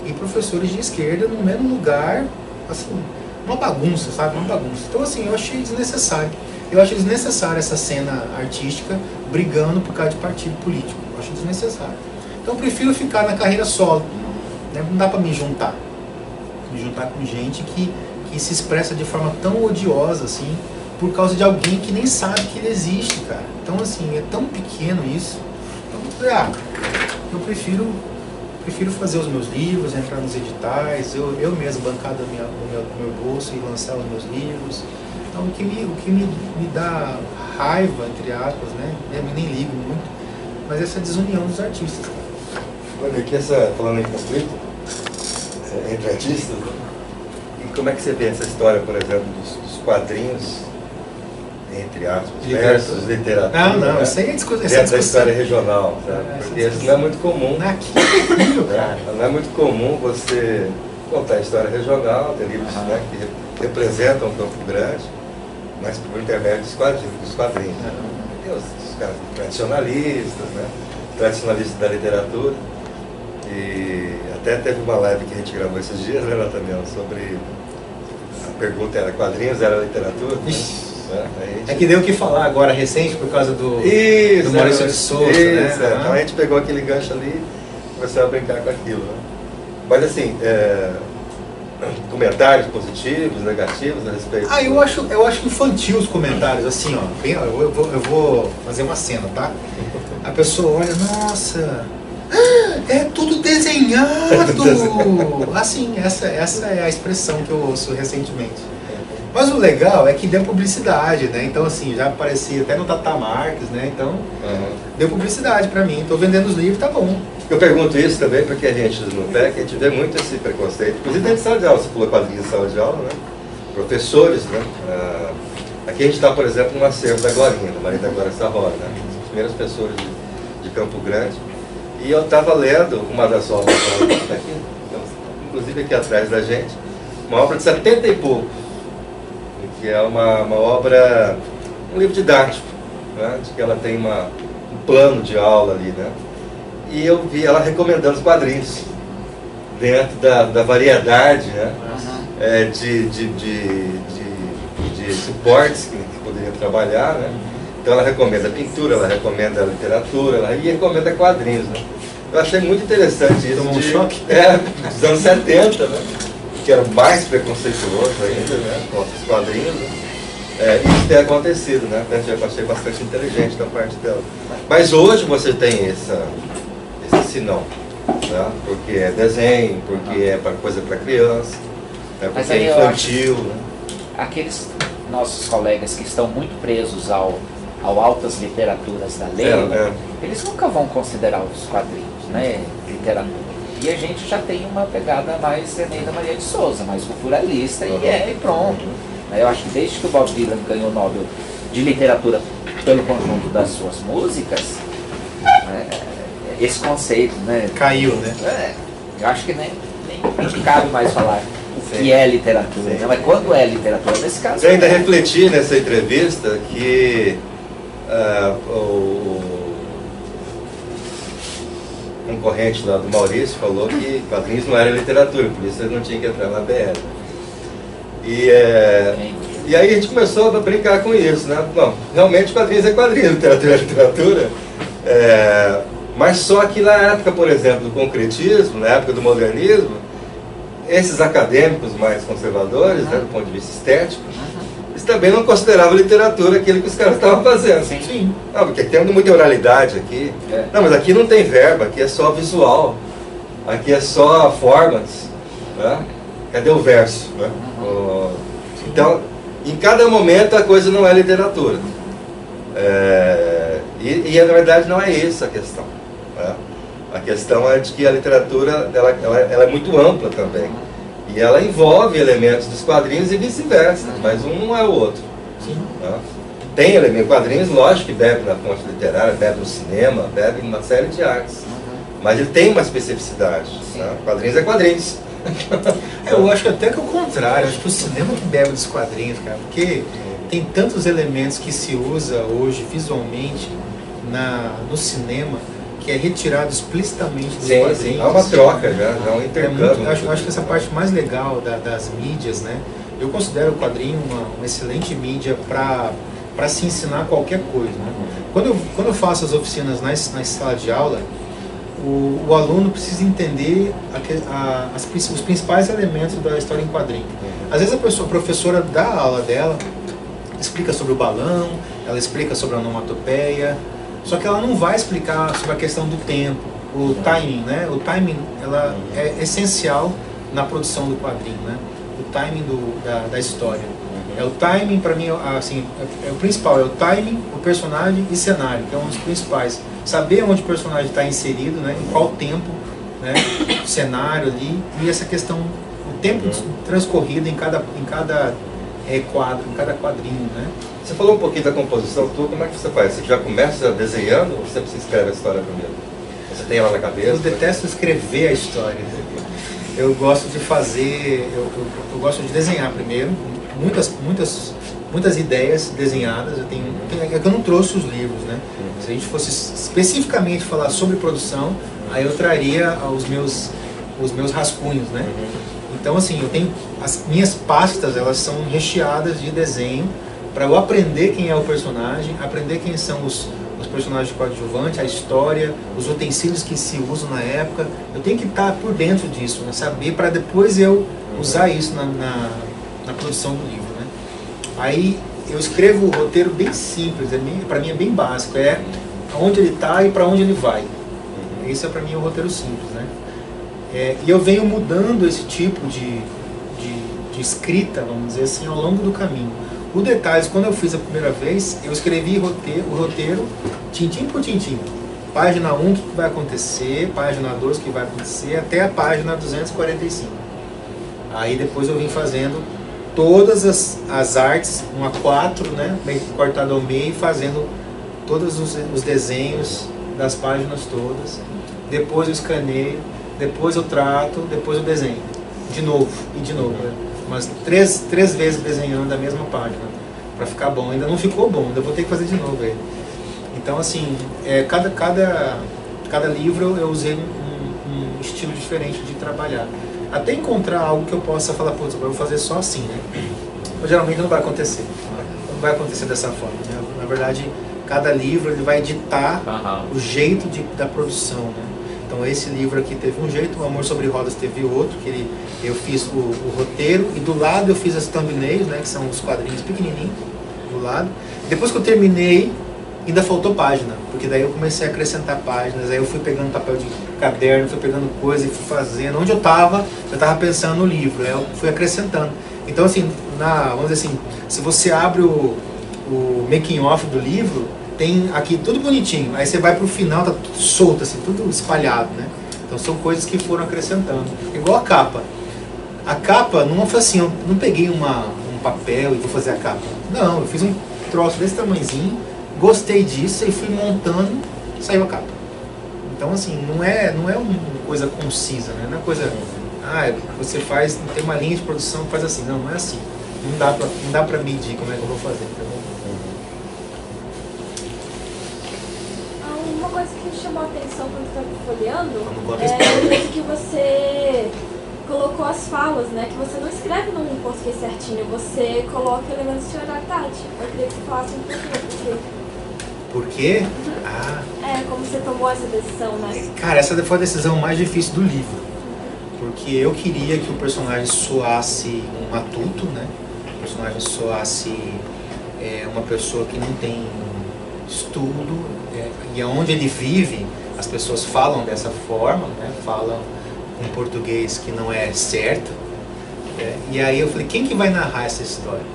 e professores de esquerda no mesmo lugar, assim, uma bagunça, sabe? Uma bagunça. Então, assim, eu achei desnecessário. Eu acho desnecessário essa cena artística brigando por causa de partido político. Eu acho desnecessário. Então, eu prefiro ficar na carreira solo. Né? Não dá pra me juntar. Me juntar com gente que se expressa de forma tão odiosa, assim, por causa de alguém que nem sabe que ele existe, cara. Então, assim, é tão pequeno isso. Então, eu prefiro fazer os meus livros, entrar nos editais, eu mesmo bancar do meu bolso e lançar os meus livros. Então, o que me dá raiva, entre aspas, né? Eu nem ligo muito, mas essa desunião dos artistas. Olha, aqui falando em conflito entre artistas, e como é que você vê essa história, por exemplo, dos quadrinhos, entre aspas, versus literatura? Não, isso aí é discussão. Dentro da história regional, sabe? Porque isso não é muito comum. Não é muito comum você contar a história regional, ter livros, né, que representam o Campo Grande, mas por intermédio dos quadrinhos. Tem os caras tradicionalistas, né? Tradicionalistas da literatura. E até teve uma live que a gente gravou esses dias, né, Nathaniel, sobre... A pergunta era: quadrinhos era literatura? É que deu o que falar agora, recente, por causa do Maurício de Souza, né? Então a gente pegou aquele gancho ali e começou a brincar com aquilo, né? Mas assim, comentários positivos, negativos a respeito... Eu acho infantil os comentários, assim, ó. Eu vou fazer uma cena, tá? A pessoa olha, nossa, é tudo desenhado! Assim, essa é a expressão que eu ouço recentemente. Mas o legal é que deu publicidade, né? Então, assim, já aparecia até no Tata Marques, né? Então, deu publicidade pra mim. Tô vendendo os livros, tá bom. Eu pergunto isso também porque a gente no PEC, a gente vê muito esse preconceito. Inclusive dentro de sala de aula, você pula quadrinhos em sala de aula, né? Professores, né? Aqui a gente está, por exemplo, no acervo da Glorinha, da Maria da Glória Sarrora, né? As primeiras pessoas de Campo Grande. E eu estava lendo uma das obras daqui, inclusive aqui atrás da gente, uma obra de 70 e pouco, que é uma obra, um livro didático, né? De que ela tem um plano de aula ali, né? E eu vi ela recomendando os quadrinhos dentro da variedade, né? De suportes que poderiam trabalhar, né? Então ela recomenda pintura, ela recomenda literatura, e recomenda quadrinhos, né? Eu achei muito interessante isso. Tomou um choque? Dos anos 70, né? Que era mais preconceituoso ainda, né? Com os quadrinhos, né? Isso tem acontecido, né? Eu achei bastante inteligente da parte dela. Mas hoje você tem esse sinal, né? Porque é desenho, porque é coisa para criança, porque é infantil, né? Aqueles nossos colegas que estão muito presos ao altas literaturas da lei, eles nunca vão considerar os quadrinhos, né, literatura. E a gente já tem uma pegada mais Eneida Maria de Souza, mais culturalista, e pronto. Eu acho que desde que o Bob Dylan ganhou o Nobel de Literatura pelo conjunto das suas músicas, esse conceito, né, caiu, né? Eu acho que nem cabe mais falar o que é literatura, né? Mas quando é literatura, nesse caso... Eu ainda refleti nessa entrevista que um concorrente lá do Maurício falou que quadrinhos não era literatura, por isso ele não tinha que entrar na BL. E aí a gente começou a brincar com isso, né? Não, realmente quadrinhos é quadrinho, literatura é literatura. Mas só que na época, por exemplo, do concretismo, na época do modernismo, esses acadêmicos mais conservadores, né, do ponto de vista estético, eles também não consideravam literatura aquilo que os caras estavam fazendo. Sim. Não, porque tem muita oralidade aqui. Não, mas aqui não tem verbo, aqui é só visual. Aqui é só formas. Né? Cadê o verso? Né? Então, em cada momento a coisa não é literatura. E na verdade não é essa a questão. Né? A questão é de que a literatura ela é muito ampla também. E ela envolve elementos dos quadrinhos e vice-versa, mas um não é o outro. Né? Tem elementos, quadrinhos, lógico que bebe na fonte literária, bebe no cinema, bebe em uma série de artes. Mas ele tem uma especificidade. Né? Quadrinhos é quadrinhos. Eu acho até que é o contrário, acho que o cinema que bebe dos quadrinhos, cara, porque tem tantos elementos que se usa hoje visualmente no cinema que é retirado explicitamente dos quadrinhos. Sim, há uma troca já, há um intercâmbio. Acho que essa parte mais legal das mídias, né? Eu considero o quadrinho uma excelente mídia para se ensinar qualquer coisa. Né? Quando eu faço as oficinas na sala de aula, o aluno precisa entender os principais elementos da história em quadrinho. Às vezes a professora dá a aula dela, explica sobre o balão, ela explica sobre a onomatopeia, só que ela não vai explicar sobre a questão do tempo, o timing, né? O timing ela é essencial na produção do quadrinho, né? O timing da história. O timing, para mim, assim, é o principal, é o timing, o personagem e cenário, que é um dos principais. Saber onde o personagem está inserido, né? Em qual tempo, né? O cenário ali, e essa questão, o tempo transcorrido em cada quadro, em cada quadrinho, né? Você falou um pouquinho da composição, como é que você faz? Você já começa desenhando ou você escreve a história primeiro? Você tem ela na cabeça? Eu detesto escrever a história. Eu gosto de fazer, eu gosto de desenhar primeiro. Muitas muitas ideias desenhadas. É que eu não trouxe os livros, né? Se a gente fosse especificamente falar sobre produção, aí eu traria os meus rascunhos, né? Então, assim, eu tenho as minhas pastas, elas são recheadas de desenho para eu aprender quem é o personagem, aprender quem são os personagens coadjuvantes, a história, os utensílios que se usam na época. Eu tenho que estar por dentro disso, né? Saber, para depois eu usar isso na produção do livro, né? Aí eu escrevo o roteiro bem simples, para mim é bem básico, é onde ele está e para onde ele vai. Esse é para mim o roteiro simples, né? E eu venho mudando esse tipo de escrita, vamos dizer assim, ao longo do caminho. O detalhe, quando eu fiz a primeira vez, eu escrevi o roteiro tintim por tintim. Página 1, o que vai acontecer, página 2, o que vai acontecer, até a página 245. Aí depois eu vim fazendo todas as artes, 1 a 4, né, bem cortado ao meio, fazendo todos os desenhos das páginas todas. Depois eu escaneio, depois eu trato, depois eu desenho. De novo, e de novo, né? Mas três vezes desenhando a mesma página, para ficar bom. Ainda não ficou bom, ainda vou ter que fazer de novo ele. Então, assim, cada livro eu usei um estilo diferente de trabalhar. Até encontrar algo que eu possa falar, putz, eu vou fazer só assim, né? Mas geralmente não vai acontecer. Não vai acontecer dessa forma, né? Na verdade, cada livro ele vai ditar o jeito da produção, né? Então esse livro aqui teve um jeito, O Amor Sobre Rodas teve outro, que eu fiz o roteiro e do lado eu fiz as thumbnails, né, que são os quadrinhos pequenininhos do lado. Depois que eu terminei, ainda faltou página, porque daí eu comecei a acrescentar páginas, aí eu fui pegando papel de caderno, fui pegando coisa e fui fazendo. Onde eu estava pensando no livro, aí eu fui acrescentando. Então assim, vamos dizer assim, se você abre o making of do livro, tem aqui tudo bonitinho, aí você vai pro final, tá tudo solto, assim, tudo espalhado, né? Então são coisas que foram acrescentando. Igual a capa. A capa não foi assim, eu não peguei um papel e vou fazer a capa. Não, eu fiz um troço desse tamanhozinho, gostei disso e fui montando, saiu a capa. Então assim, não é uma coisa concisa, né? Não é coisa, você faz, tem uma linha de produção, faz assim. Não é assim. Não dá pra medir como é que eu vou fazer, tá bom? Uma coisa que me chamou a atenção quando eu estava folheando é o jeito que você colocou as falas, né? Que você não escreve num português certinho, você coloca elementos de oralidade. Eu queria que você falasse um pouquinho por quê. Por quê? Como você tomou essa decisão, né? Cara, essa foi a decisão mais difícil do livro. Porque eu queria que o personagem soasse um matuto, né? O personagem soasse uma pessoa que não tem estudo, e onde ele vive, as pessoas falam dessa forma, né? Falam um português que não é certo. E aí eu falei, quem que vai narrar essa história?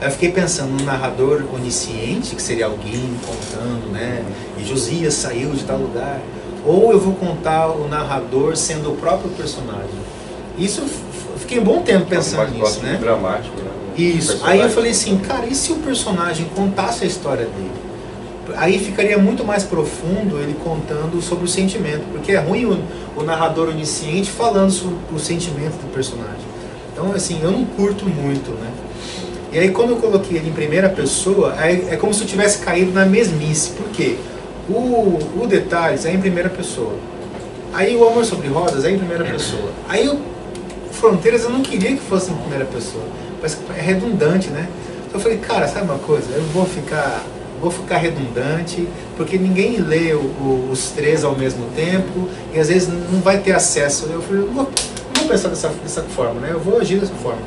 Aí eu fiquei pensando num narrador onisciente, que seria alguém contando, né? E Josias saiu de tal lugar. Ou eu vou contar o narrador sendo o próprio personagem. Isso, eu fiquei um bom tempo pensando nisso, né? Dramático, né? Isso. Aí eu falei assim, cara, e se o personagem contasse a história dele? Aí ficaria muito mais profundo ele contando sobre o sentimento, porque é ruim o narrador onisciente falando sobre o sentimento do personagem. Então, assim, eu não curto muito, né? E aí, quando eu coloquei ele em primeira pessoa, é como se eu tivesse caído na mesmice. Por quê? O Detalhes é em primeira pessoa. Aí o Amor Sobre Rodas é em primeira pessoa. Aí o Fronteiras eu não queria que fosse em primeira pessoa. Mas é redundante, né? Então eu falei, cara, sabe uma coisa? Eu vou ficar redundante, porque ninguém lê os três ao mesmo tempo, e às vezes não vai ter acesso. Eu falei, eu vou pensar dessa forma, né? Eu vou agir dessa forma.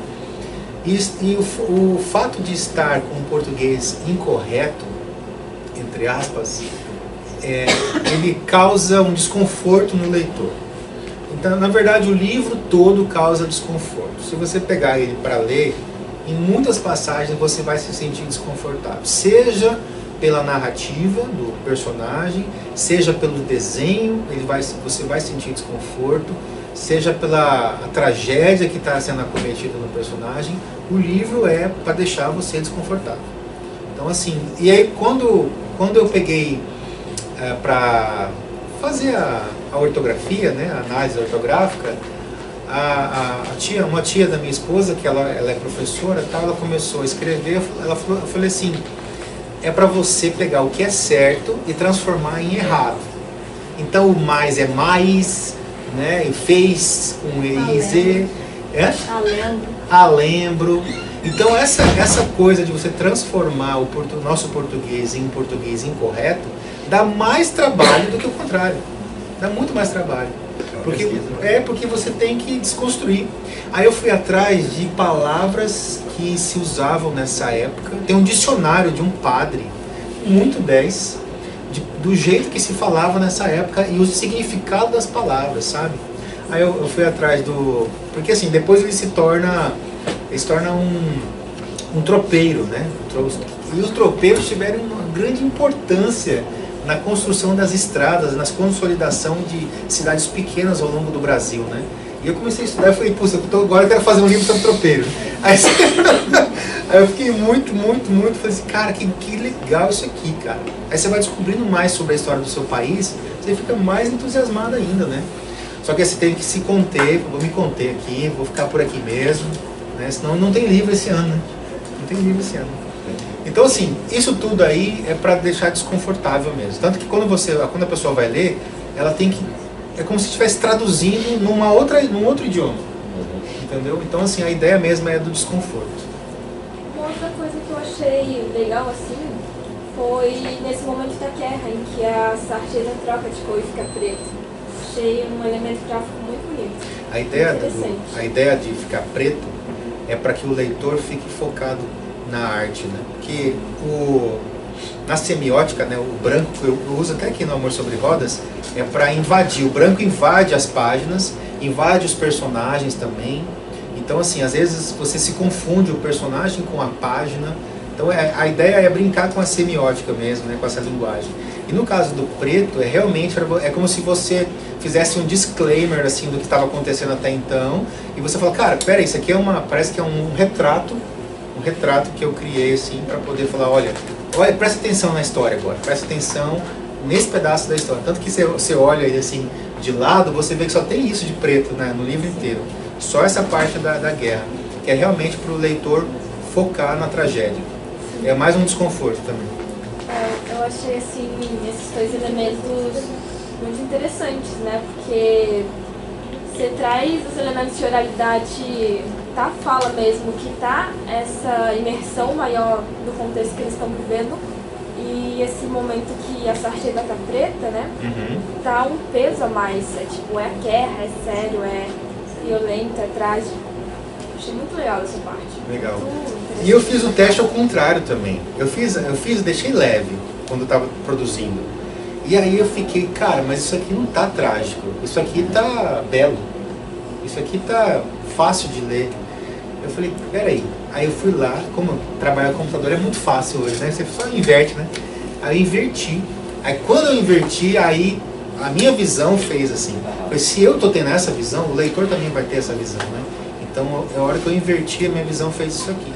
E o fato de estar com o português incorreto, entre aspas, ele causa um desconforto no leitor. Então, na verdade, o livro todo causa desconforto. Se você pegar ele para ler, em muitas passagens você vai se sentir desconfortável. Seja pela narrativa do personagem, seja pelo desenho, você vai sentir desconforto, seja pela tragédia que está sendo acometida no personagem. O livro é para deixar você desconfortável. Então, assim, e aí quando eu peguei para fazer a ortografia, né, a análise ortográfica, uma tia da minha esposa, que ela é professora, tal, ela começou a escrever, eu falei assim, é para você pegar o que é certo e transformar em errado. Então o mais é mais, né? E fez com EIZ. Alembro. Então essa coisa de você transformar o nosso português em português incorreto dá mais trabalho do que o contrário. Dá muito mais trabalho. Porque você tem que desconstruir. Aí eu fui atrás de palavras que se usavam nessa época. Tem um dicionário de um padre, muito 10, do jeito que se falava nessa época e o significado das palavras, sabe? Aí eu fui atrás porque assim, depois ele se torna um tropeiro, né? E os tropeiros tiveram uma grande importância na construção das estradas, na consolidação de cidades pequenas ao longo do Brasil, né? E eu comecei a estudar e falei, puxa, agora eu quero fazer um livro sobre tropeiro. Aí eu fiquei muito, falei assim, cara, que legal isso aqui, cara. Aí você vai descobrindo mais sobre a história do seu país, você fica mais entusiasmado ainda, né? Só que você tem que se conter, vou me conter aqui, vou ficar por aqui mesmo, né? Senão não tem livro esse ano, né? Não tem livro esse ano. Então assim, isso tudo aí é para deixar desconfortável mesmo. Tanto que quando a pessoa vai ler, ela tem que... É como se estivesse traduzindo num outro idioma. Entendeu? Então assim, a ideia mesmo é do desconforto. Uma outra coisa que eu achei legal assim, foi nesse momento da guerra, em que a sarjeta troca de cor e fica preta. Achei um elemento gráfico muito bonito. A ideia de ficar preto é para que o leitor fique focado na arte, né? Porque na semiótica, né, o branco, eu uso até aqui no Amor Sobre Rodas, é para invadir. O branco invade as páginas, invade os personagens também. Então, assim, às vezes você se confunde o personagem com a página. Então, a ideia é brincar com a semiótica mesmo, né, com essa linguagem. E no caso do preto, realmente como se você fizesse um disclaimer assim, do que estava acontecendo até então. E você fala, cara, pera, isso aqui parece que é um retrato que eu criei assim, para poder falar, olha, presta atenção na história agora, presta atenção nesse pedaço da história. Tanto que você olha aí assim, de lado, você vê que só tem isso de preto, né, no livro inteiro. Só essa parte da guerra, que é realmente para o leitor focar na tragédia. É mais um desconforto também. Eu achei assim, esses dois elementos muito interessantes, né? Porque você traz os elementos de oralidade da fala mesmo, que tá essa imersão maior do contexto que eles estão vivendo, e esse momento que a sarjeta tá preta, né? Dá um peso a mais. É tipo, é a guerra, é sério, é violento, é trágico. Achei muito legal essa parte. Legal. E eu fiz o teste ao contrário também. Deixei leve quando eu estava produzindo. E aí eu fiquei, cara, mas isso aqui não tá trágico. Isso aqui tá belo. Isso aqui tá fácil de ler. Eu falei, peraí. Aí eu fui lá, como trabalhar no computador é muito fácil hoje, né? Você só inverte, né? Aí eu inverti. Aí quando eu inverti, aí a minha visão fez assim. Se eu tô tendo essa visão, o leitor também vai ter essa visão, né? Então, a hora que eu inverti, a minha visão fez isso aqui.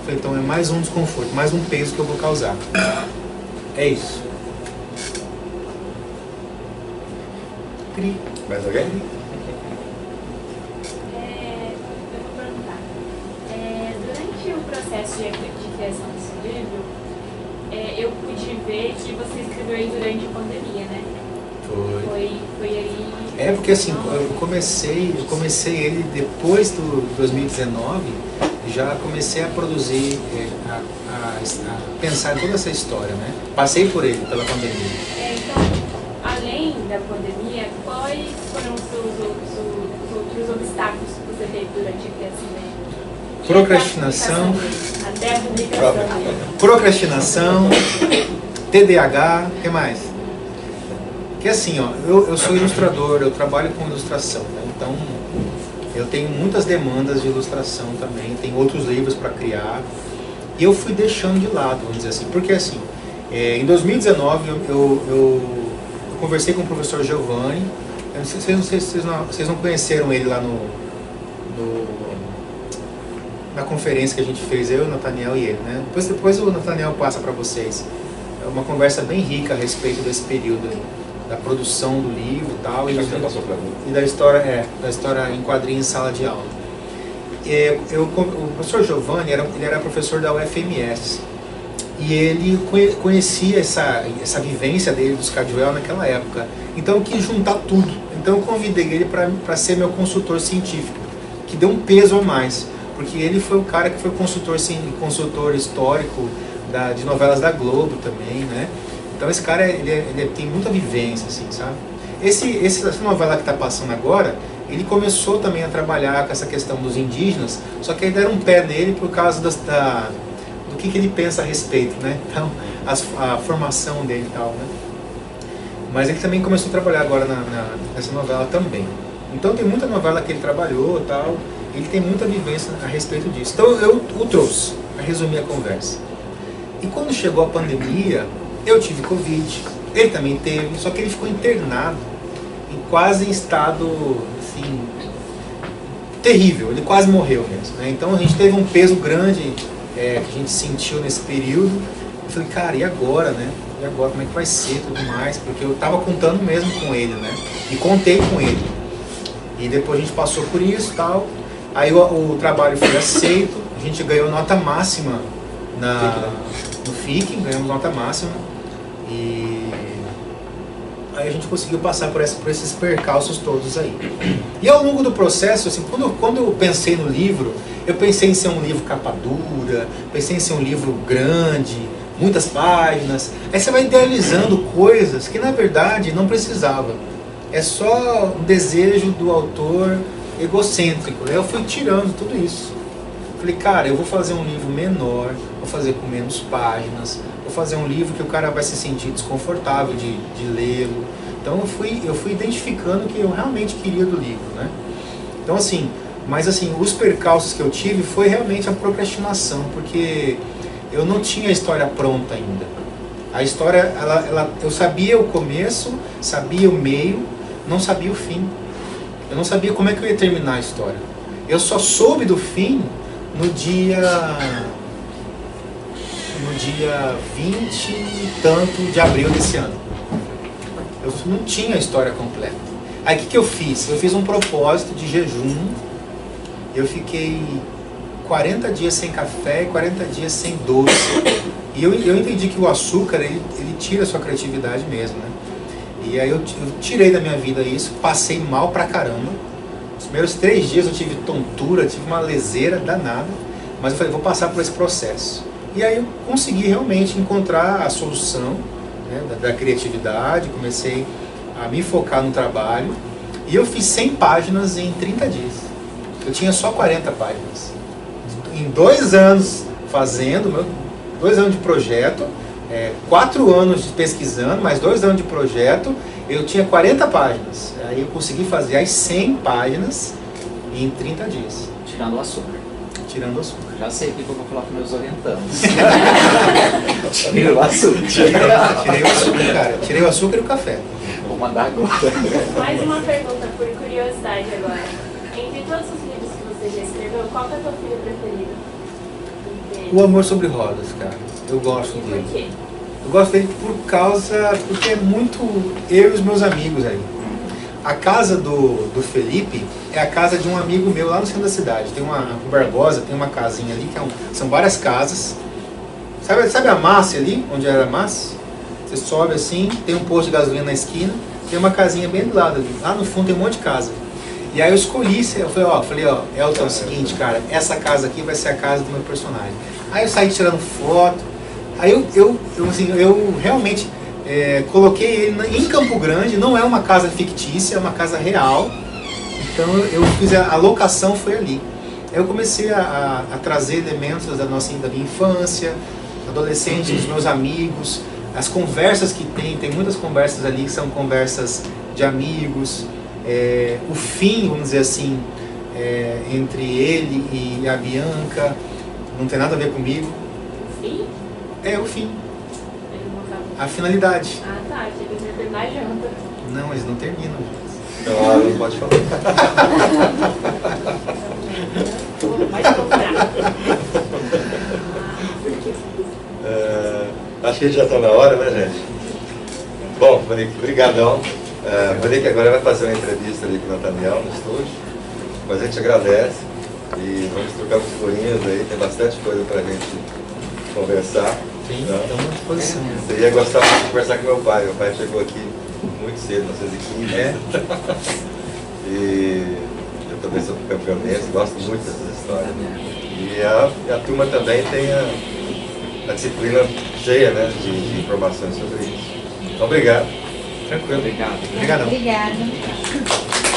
Então, é mais um desconforto, mais um peso que eu vou causar. É isso. Mais alguém? Eu vou perguntar. Durante o processo de criação desse livro, eu pude ver que você escreveu aí durante a pandemia, né? Foi aí... Porque assim, eu comecei ele depois do 2019, já comecei a produzir, a pensar em toda essa história, né? Passei por ele, pela pandemia. Então, além da pandemia, quais foram os outros obstáculos que você teve durante a criação dele? Procrastinação. Até a publicação dele. Procrastinação, TDAH, o que mais? Porque assim, ó, eu sou ilustrador, eu trabalho com ilustração, né? Então eu tenho muitas demandas de ilustração também, tem outros livros para criar, e eu fui deixando de lado, vamos dizer assim, porque assim, em 2019 eu conversei com o professor Giovanni, eu não sei se vocês não conheceram ele lá na conferência que a gente fez, eu, o Nathaniel e ele, né? Depois o Nathaniel passa para vocês. É uma conversa bem rica a respeito desse período aí. da produção do livro e tal. E da história em quadrinhos em sala de aula. O professor Giovanni, ele era professor da UFMS. E ele conhecia essa vivência dele dos Caldwell naquela época. Então eu quis juntar tudo. Então eu convidei ele para ser meu consultor científico, que deu um peso a mais. Porque ele foi o cara que foi consultor histórico de novelas da Globo também, né? Então esse cara, ele tem muita vivência, assim, sabe? Essa novela que está passando agora, ele começou também a trabalhar com essa questão dos indígenas, só que aí deram um pé nele por causa do que ele pensa a respeito, né? Então, a formação dele e tal, né? Mas ele também começou a trabalhar agora nessa novela também. Então tem muita novela que ele trabalhou e tal, ele tem muita vivência a respeito disso. Então eu o trouxe, para resumir a conversa. E quando chegou a pandemia, eu tive Covid, ele também teve, só que ele ficou internado, quase em estado, assim, terrível, ele quase morreu mesmo, né? Então a gente teve um peso grande que a gente sentiu nesse período. Eu falei, cara, e agora, né? E agora, como é que vai ser, tudo mais? Porque eu estava contando mesmo com ele, né? E contei com ele. E depois a gente passou por isso e tal. Aí o trabalho foi aceito, a gente ganhou nota máxima no FIC, ganhamos nota máxima. E aí a gente conseguiu passar por esses percalços todos aí. E ao longo do processo, assim, quando eu pensei no livro, eu pensei em ser um livro capa dura, pensei em ser um livro grande, muitas páginas. Aí você vai idealizando coisas que na verdade não precisava. É só um desejo do autor egocêntrico. Eu fui tirando tudo isso. Falei, cara, eu vou fazer um livro menor, vou fazer com menos páginas, vou fazer um livro que o cara vai se sentir desconfortável de lê-lo. Então eu fui identificando o que eu realmente queria do livro, né? Então assim, mas assim, os percalços que eu tive foi realmente a procrastinação, porque eu não tinha a história pronta ainda. A história, eu sabia o começo, sabia o meio, não sabia o fim. Eu não sabia como é que eu ia terminar a história. Eu só soube do fim no dia 20 e tanto de abril desse ano. Eu não tinha a história completa. Aí o que eu fiz? Eu fiz um propósito de jejum. Eu fiquei 40 dias sem café e 40 dias sem doce. E eu entendi que o açúcar, ele tira a sua criatividade mesmo, né? E aí eu tirei da minha vida isso, passei mal pra caramba. Os primeiros 3 dias eu tive tontura, tive uma leseira danada. Mas eu falei, vou passar por esse processo. E aí eu consegui realmente encontrar a solução, né, da criatividade, comecei a me focar no trabalho. E eu fiz 100 páginas em 30 dias. Eu tinha só 40 páginas. Em 2 anos fazendo, 2 anos de projeto, 4 anos de pesquisando, mais 2 anos de projeto, eu tinha 40 páginas. Aí eu consegui fazer as 100 páginas em 30 dias. Tirando o açúcar. Tirando o açúcar. Já sei o que eu vou falar para meus orientandos. Tirei o açúcar. Tirei o açúcar, cara. Tirei o açúcar e o café. Vou mandar agora. Mais uma pergunta, por curiosidade agora. Entre todos os livros que você já escreveu, qual que é o teu filho preferido? O Amor Sobre Rodas, cara. Eu gosto dele. Por quê? Eu gosto dele porque é muito eu e os meus amigos aí. A casa do Felipe é a casa de um amigo meu lá no centro da cidade. Tem o Barbosa, tem uma casinha ali, são várias casas. Sabe a Márcia ali, onde era a Márcia? Você sobe assim, tem um posto de gasolina na esquina, tem uma casinha bem do lado ali. Lá no fundo tem um monte de casa. E aí eu escolhi, eu falei, Elton, é o seguinte, cara, essa casa aqui vai ser a casa do meu personagem. Aí eu saí tirando foto, aí eu realmente coloquei ele em Campo Grande, não é uma casa fictícia, é uma casa real. Então eu fiz a locação foi ali. Aí eu comecei a trazer elementos da minha infância, adolescente, dos meus amigos, as conversas que tem muitas conversas ali que são conversas de amigos. O fim, vamos dizer assim, entre ele e a Bianca, não tem nada a ver comigo. O fim? É o fim. Eles não sabem. A finalidade. Ah, tá. Achei que eles iam terminar junto. Não, eles não terminam. Não, não pode falar. Pode comprar. Acho que já está na hora, né, gente? Bom, Monique, brigadão. Monique agora vai fazer uma entrevista ali com o Nathaniel no estúdio, mas a gente agradece e vamos trocar uns figurinhas aí, tem bastante coisa pra gente conversar. Sim, estamos à disposição. Você ia gostar muito de conversar com meu pai chegou aqui muito cedo, 1915. E eu também sou campeonense, gosto muito dessas histórias. E a turma também tem a disciplina cheia, né, de informações sobre isso. Então, obrigado. Tranquilo. Obrigado. Obrigadão. Obrigada.